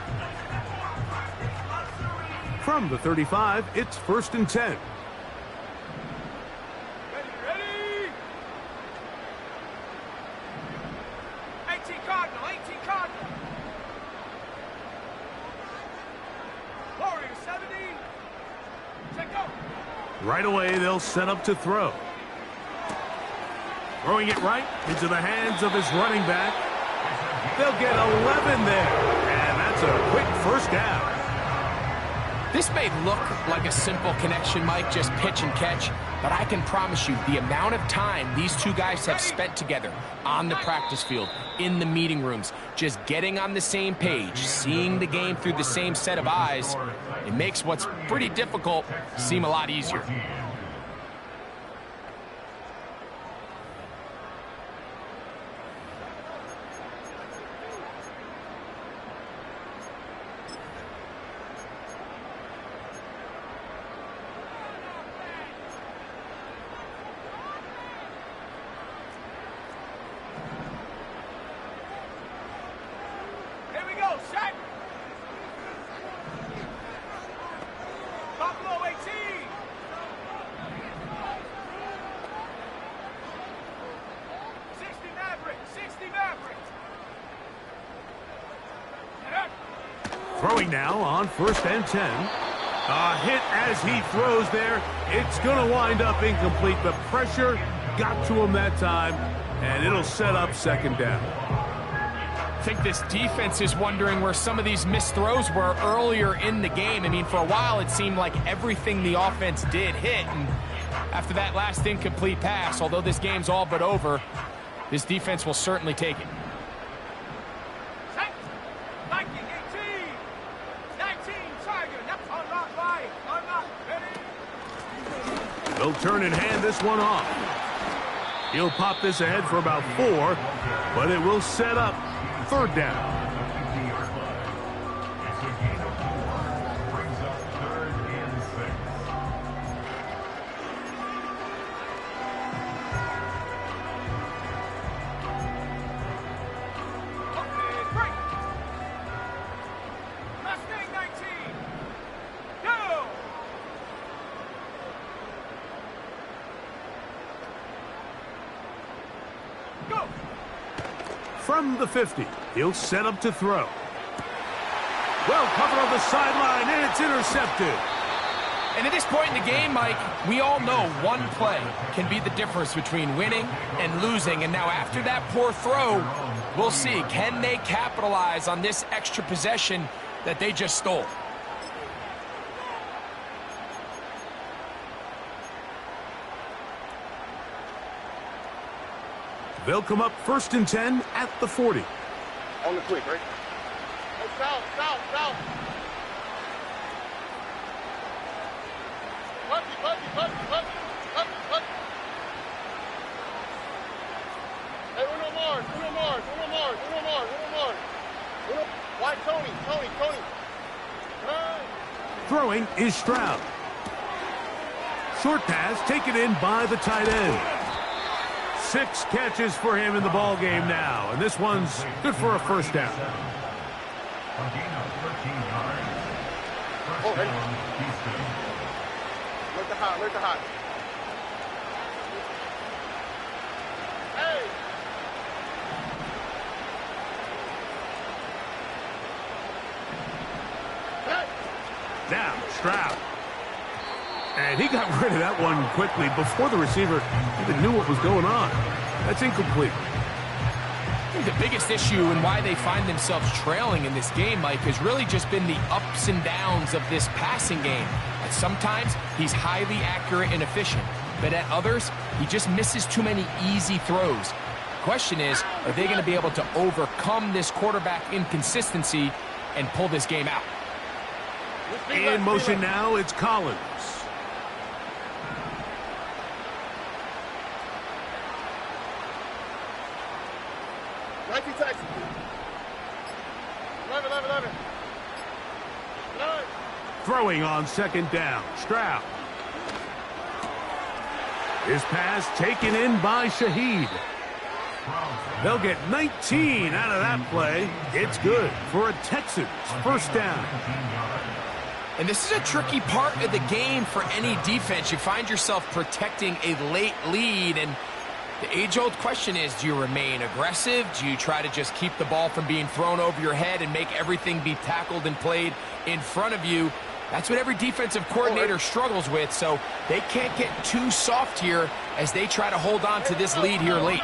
From the 35, it's first and 10. Ready? 18 Cardinal, 18 Cardinal. Warrior 70. Check go. Right away, they'll set up to throw. Throwing it right into the hands of his running back. They'll get 11 there, and that's a quick first down. This may look like a simple connection, Mike, just pitch and catch, but I can promise you the amount of time these two guys have spent together on the practice field, in the meeting rooms, just getting on the same page, seeing the game through the same set of eyes, it makes what's pretty difficult seem a lot easier. Throwing now on first and 10. A hit as he throws there. It's going to wind up incomplete. The pressure got to him that time, and it'll set up second down. I think this defense is wondering where some of these missed throws were earlier in the game. I mean, for a while, it seemed like everything the offense did hit, and after that last incomplete pass, although this game's all but over, this defense will certainly take it. They'll turn and hand this one off. He'll pop this ahead for about 4, but it will set up third down. from the 50. He'll set up to throw. Well covered on the sideline, and it's intercepted. And at this point in the game, Mike, we all know one play can be the difference between winning and losing. And now after that poor throw, we'll see, can they capitalize on this extra possession that they just stole? They'll come up 1st and 10 at the 40. On the quick, right? Hey, south. Puppy. Hey, uno more. Why, Tony. Run. Throwing is Stroud. Short pass taken in by the tight end. 6 catches for him in the ball game now, and this one's good for a first down. A gain of 13 yards. First ready. down, Houston. Alert the hot. Hey! Now, Stroud. And he got rid of that one quickly before the receiver even knew what was going on. That's incomplete. I think the biggest issue and why they find themselves trailing in this game, Mike, has really just been the ups and downs of this passing game. And sometimes he's highly accurate and efficient, but at others, he just misses too many easy throws. The question is, are they going to be able to overcome this quarterback inconsistency and pull this game out? In motion now, it's Collins. Texan. 11. Throwing on 2nd down, Stroud. His pass taken in by Shaheed. They'll get 19 out of that play. It's good for a Texans first down. And this is a tricky part of the game for any defense. You find yourself protecting a late lead, and the age-old question is, do you remain aggressive? Do you try to just keep the ball from being thrown over your head and make everything be tackled and played in front of you? That's what every defensive coordinator struggles with, so they can't get too soft here as they try to hold on to this lead here late.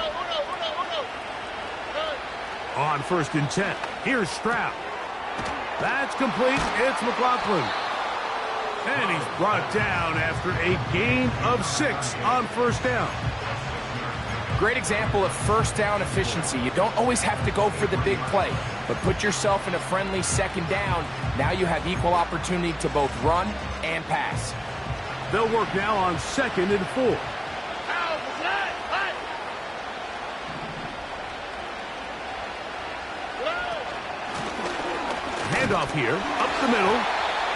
On 1st and 10, here's Stroud. That's complete. It's McLaughlin. And he's brought down after a gain of 6 on 1st down. Great example of first down efficiency. You don't always have to go for the big play, but put yourself in a friendly 2nd down. Now you have equal opportunity to both run and pass. They'll work now on 2nd and 4. Handoff here, up the middle,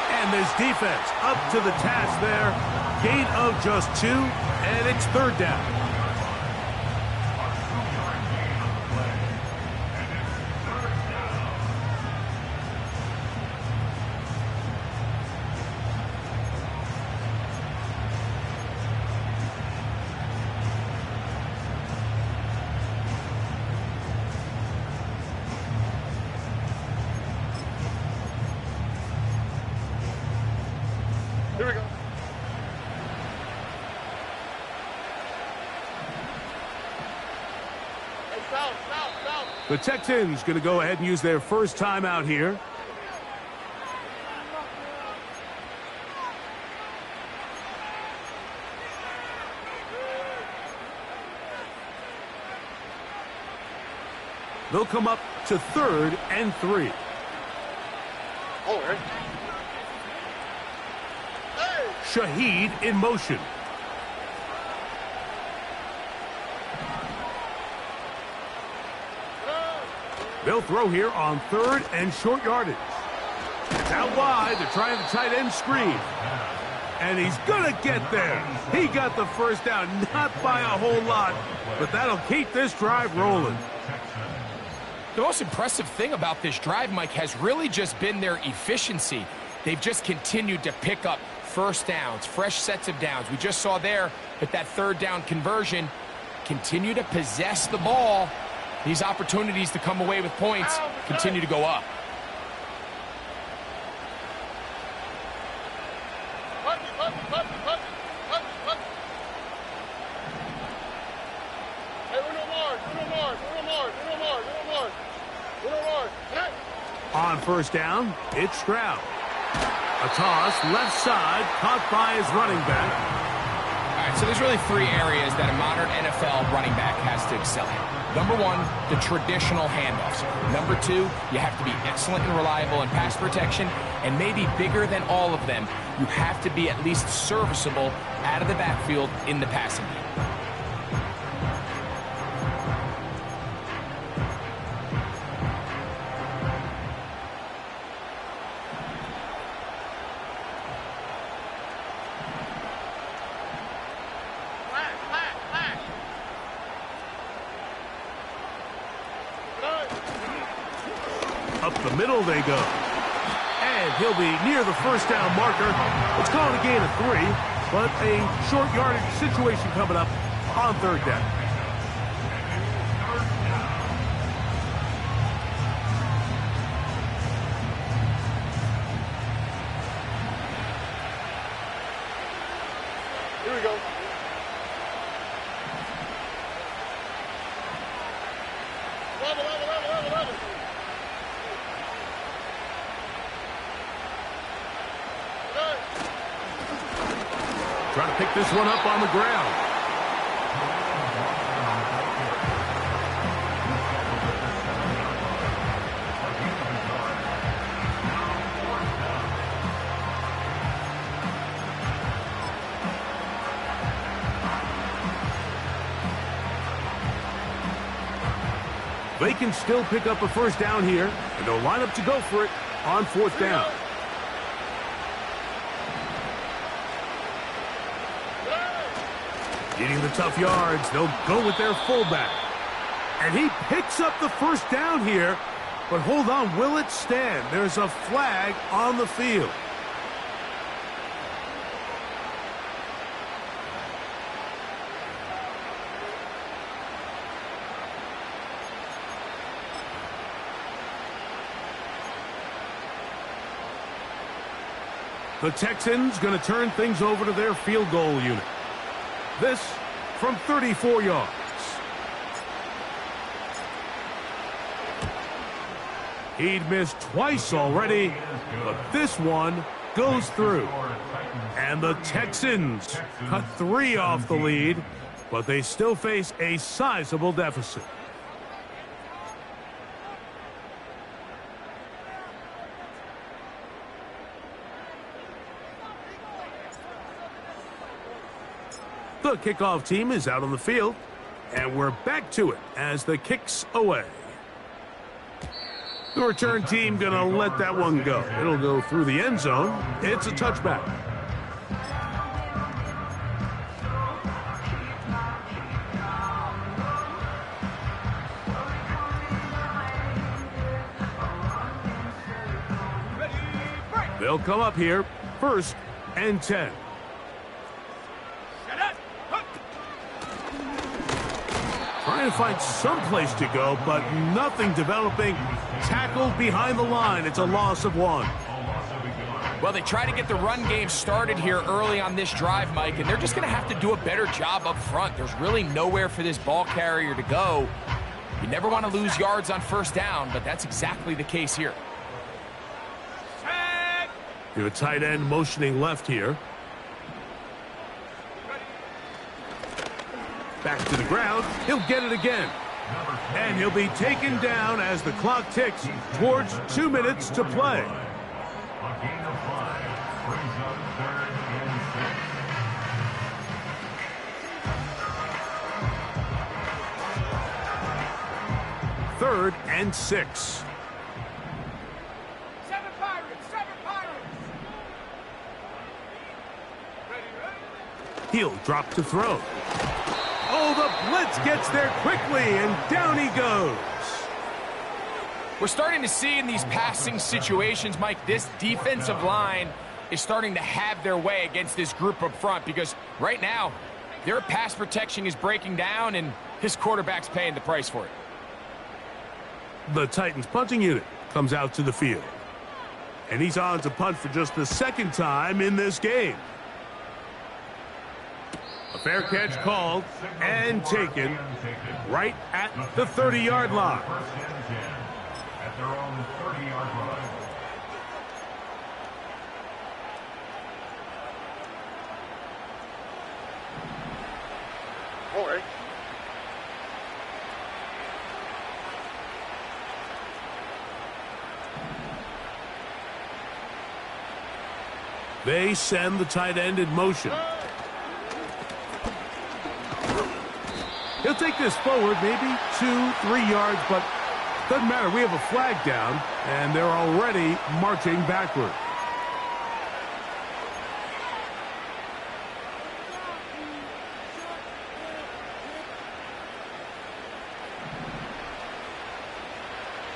and this defense up to the task there. Gain of just 2, and it's 3rd down. Here we go. Hey, south. The Texans going to go ahead and use their first timeout here. They'll come up to 3rd and 3. All right. Shaheed in motion. They'll throw here on 3rd and short yardage. It's out wide. They're trying the tight end screen. And he's going to get there. He got the first down, not by a whole lot, but that'll keep this drive rolling. The most impressive thing about this drive, Mike, has really just been their efficiency. They've just continued to pick up first downs, fresh sets of downs. We just saw there with that 3rd down conversion, continue to possess the ball These opportunities to come away with points continue to go up. On first down, it's Stroud. A toss, left side, caught by his running back. All right, so there's really three areas that a modern NFL running back has to excel in. Number one, the traditional handoffs. Number two, you have to be excellent and reliable in pass protection. And maybe bigger than all of them, you have to be at least serviceable out of the backfield in the passing game. Up the middle they go. And he'll be near the first down marker. It's called a gain of 3, but a short yardage situation coming up on third down. Here we go. Trying to pick this one up on the ground. They can still pick up a first down here, and they'll line up to go for it on fourth down. Getting the tough yards, they'll go with their fullback. And he picks up the first down here, but hold on, will it stand? There's a flag on the field. The Texans going to turn things over to their field goal unit. This from 34 yards. He'd missed twice already, but this one goes through. And the Texans cut 3 off the lead, but they still face a sizable deficit. The kickoff team is out on the field, and we're back to it as the kick's away. The return team going to let that one go. It'll go through the end zone. It's a touchback. They'll come up here, 1st and 10. Trying to find some place to go, but nothing developing. Tackled behind the line. It's a loss of 1. Well, they try to get the run game started here early on this drive, Mike, and they're just going to have to do a better job up front. There's really nowhere for this ball carrier to go. You never want to lose yards on first down, but that's exactly the case here. You have a tight end motioning left here. Back to the ground. He'll get it again. And he'll be taken down as the clock ticks towards 2 minutes to play. A gain of 5 brings up 3rd and 6. 3rd and 6. 7 Pirates! 7 Pirates! He'll drop to throw. Oh, the blitz gets there quickly, and down he goes. We're starting to see in these passing situations, Mike, this defensive line is starting to have their way against this group up front, because right now, their pass protection is breaking down, and his quarterback's paying the price for it. The Titans punting unit comes out to the field. And he's on to punt for just the second time in this game. A fair catch called and taken right at the 30-yard line. First and 10 at their own 30-yard line. All right. They send the tight end in motion. He'll take this forward, maybe 2-3 yards, but doesn't matter. We have a flag down, and they're already marching backward.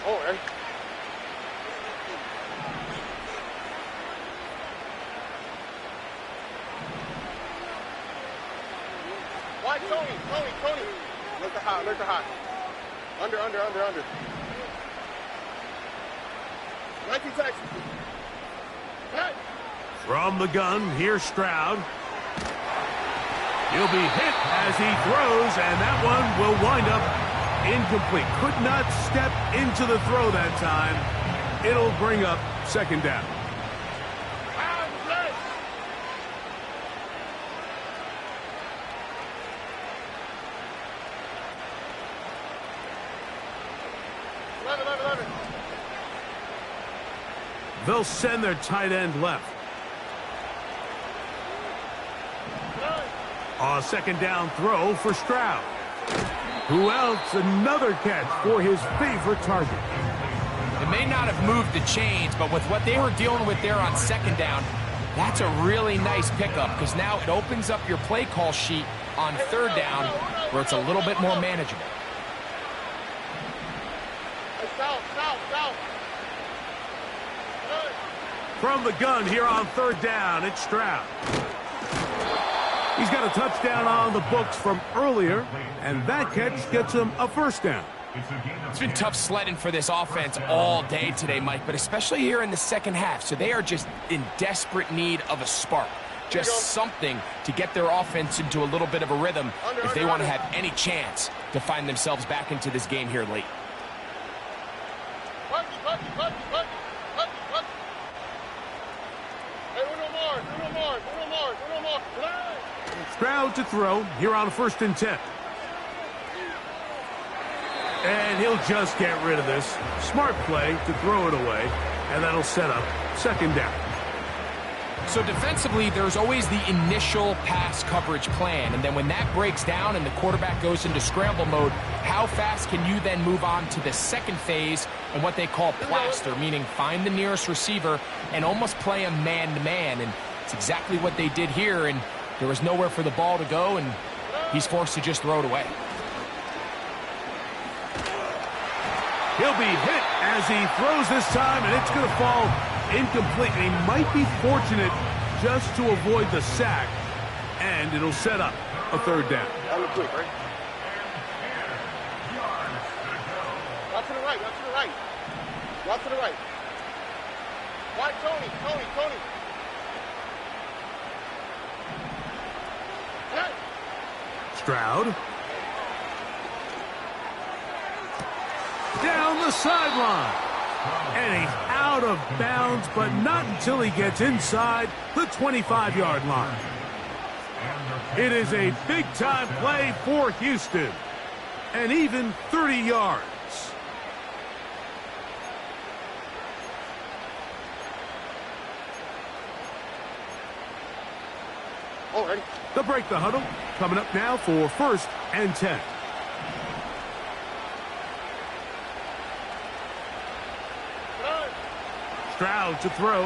All right. Why, Tony? Look the hot. Under. 19 Texas. Hey. From the gun, here's Stroud. He'll be hit as he throws, and that one will wind up incomplete. Could not step into the throw that time. It'll bring up second down. They'll send their tight end left. A second down throw for Stroud. Who else? Another catch for his favorite target. It may not have moved the chains, but with what they were dealing with there on second down, that's a really nice pickup because now it opens up your play call sheet on third down where it's a little bit more manageable. South. From the gun here on third down, it's Stroud. He's got a touchdown on the books from earlier, and that catch gets him a first down. It's been tough sledding for this offense all day today, Mike, but especially here in the second half. So they are just in desperate need of a spark, just something to get their offense into a little bit of a rhythm if they want to have any chance to find themselves back into this game here late. Bucky. Hey, uno more. Stroud to throw here on first and 10. And he'll just get rid of this. Smart play to throw it away, and that'll set up second down. So defensively, there's always the initial pass coverage plan, and then when that breaks down and the quarterback goes into scramble mode, how fast can you then move on to the second phase and what they call plaster, meaning find the nearest receiver and almost play a man-to-man, and it's exactly what they did here, and there was nowhere for the ball to go, and he's forced to just throw it away. He'll be hit as he throws this time, and it's going to fall incomplete. And he might be fortunate just to avoid the sack, and it'll set up a third down. That look quick, right? Out to the right. Out to the right. Why, Tony? Hey. Stroud. Down the sideline. And he's out of bounds, but not until he gets inside the 25-yard line. It is a big-time play for Houston. And even 30 yards. Already. They'll break the huddle. Coming up now for first and 10. Stroud to throw.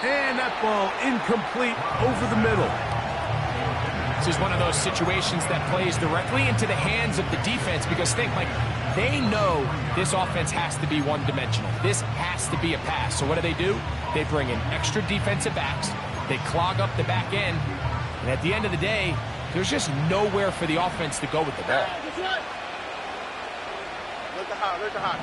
And that ball incomplete over the middle. This is one of those situations that plays directly into the hands of the defense because think, like, they know this offense has to be one-dimensional. This has to be a pass. So what do? They bring in extra defensive backs. They clog up the back end. And at the end of the day, there's just nowhere for the offense to go with the ball. There's the high. There's the high.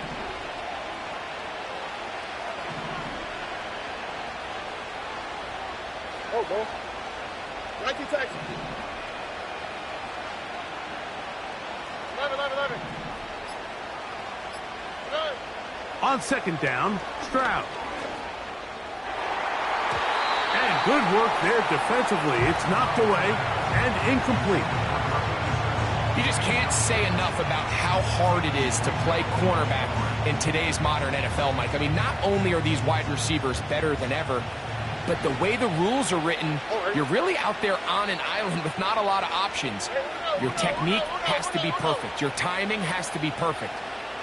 Oh, bro. 19 Texas. 11. On second down, Stroud. And good work there defensively. It's knocked away and incomplete. You just can't say enough about how hard it is to play cornerback in today's modern NFL, Mike. I mean, not only are these wide receivers better than ever, but the way the rules are written, you're really out there on an island with not a lot of options. Your technique has to be perfect. Your timing has to be perfect.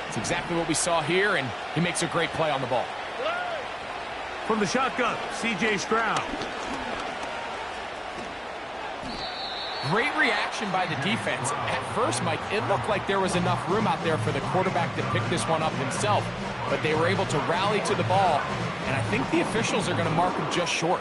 It's exactly what we saw here, and he makes a great play on the ball. From the shotgun, C.J. Stroud. Great reaction by the defense. At first, Mike, it looked like there was enough room out there for the quarterback to pick this one up himself, but they were able to rally to the ball, and I think the officials are going to mark him just short.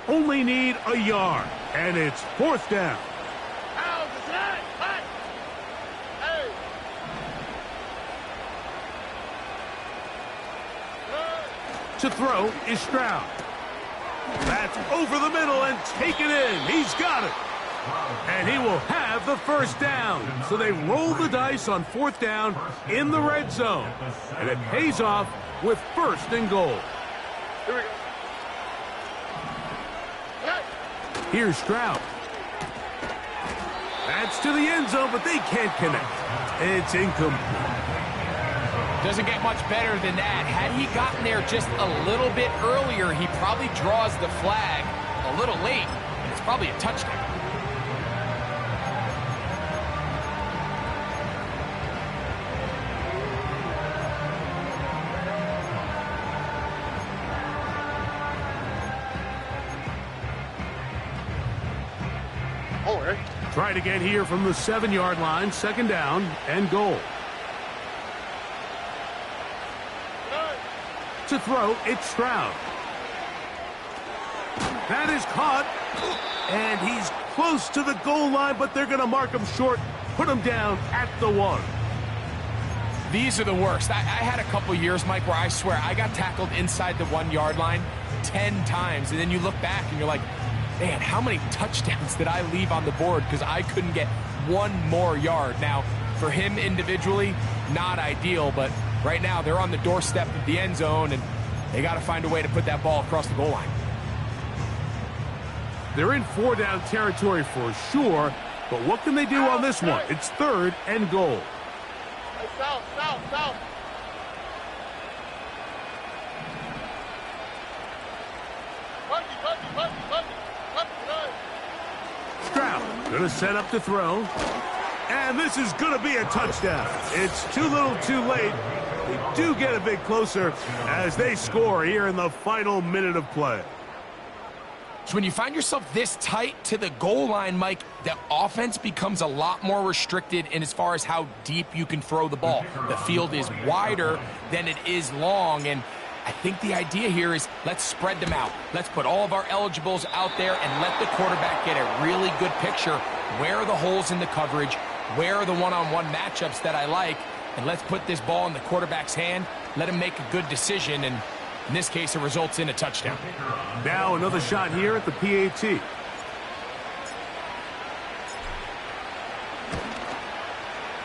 Only need a yard, and it's fourth down. To throw is Stroud. That's over the middle and taken in. He's got it. And he will have the first down. So they roll the dice on fourth down in the red zone. And it pays off with first and goal. Here we go. Here's Stroud. That's to the end zone, but they can't connect. It's incomplete. Doesn't get much better than that. Had he gotten there just a little bit earlier, he probably draws the flag a little late, and it's probably a touchdown. Try it again here from the 7-yard line, second down and goal. To throw, it's Stroud. That is caught, and he's close to the goal line, but they're going to mark him short, put him down at the 1. These are the worst. I had a couple years, Mike, where I swear I got tackled inside the 1-yard line 10 times, and then you look back and you're like, man, how many touchdowns did I leave on the board because I couldn't get one more yard? Now, for him individually, not ideal, but right now they're on the doorstep of the end zone, and they got to find a way to put that ball across the goal line. They're in 4-down territory for sure, but what can they do on this one? It's third and goal. Hey, south. Stroud going to set up to throw. And this is going to be a touchdown. It's too little too late. They do get a bit closer as they score here in the final minute of play. So when you find yourself this tight to the goal line, Mike, the offense becomes a lot more restricted in as far as how deep you can throw the ball. The field is wider than it is long, and I think the idea here is let's spread them out. Let's put all of our eligibles out there and let the quarterback get a really good picture. Where are the holes in the coverage? Where are the one-on-one matchups that I like? And let's put this ball in the quarterback's hand. Let him make a good decision, and in this case, it results in a touchdown. Now another shot here at the PAT.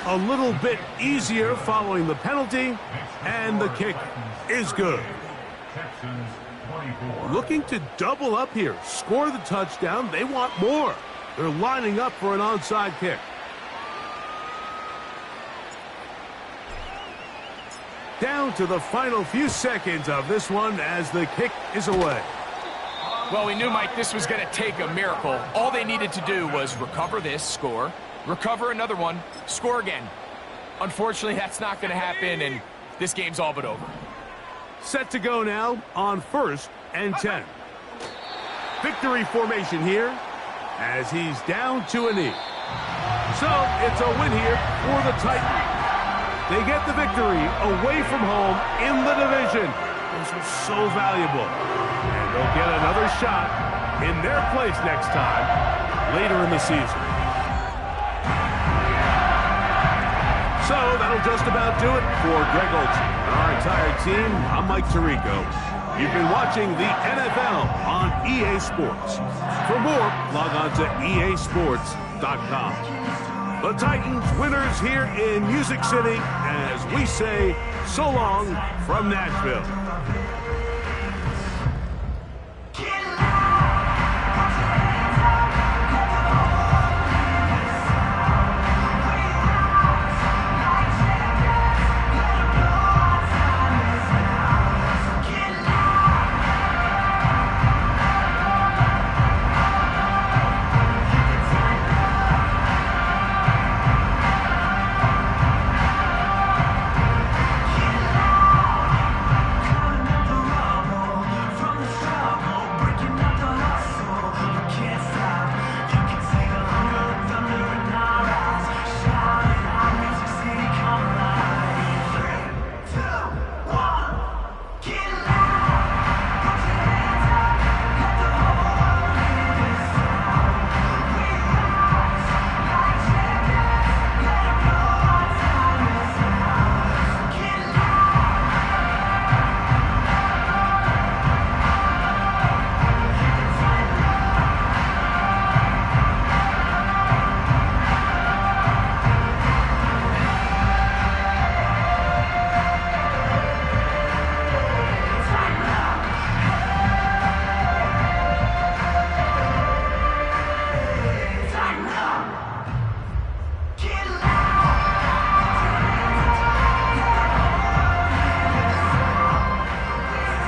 A little bit easier following the penalty, and the kick is good. Looking to double up here, score the touchdown. They want more. They're lining up for an onside kick. Down to the final few seconds of this one as the kick is away. Well, we knew, Mike, this was going to take a miracle. All they needed to do was recover this, score, recover another one, score again. Unfortunately, that's not going to happen, and this game's all but over. Set to go now on 1st and 10. Victory formation here. as he's down to a knee. So it's a win here for the Titans. They get the victory away from home in the division. Those are so valuable. And they'll get another shot in their place next time later in the season. So that'll just about do it for Greg Olsen and our entire team. I'm Mike Tirico. You've been watching the NFL on EA Sports. For more, log on to easports.com. The Titans winners here in Music City as we say so long from Nashville.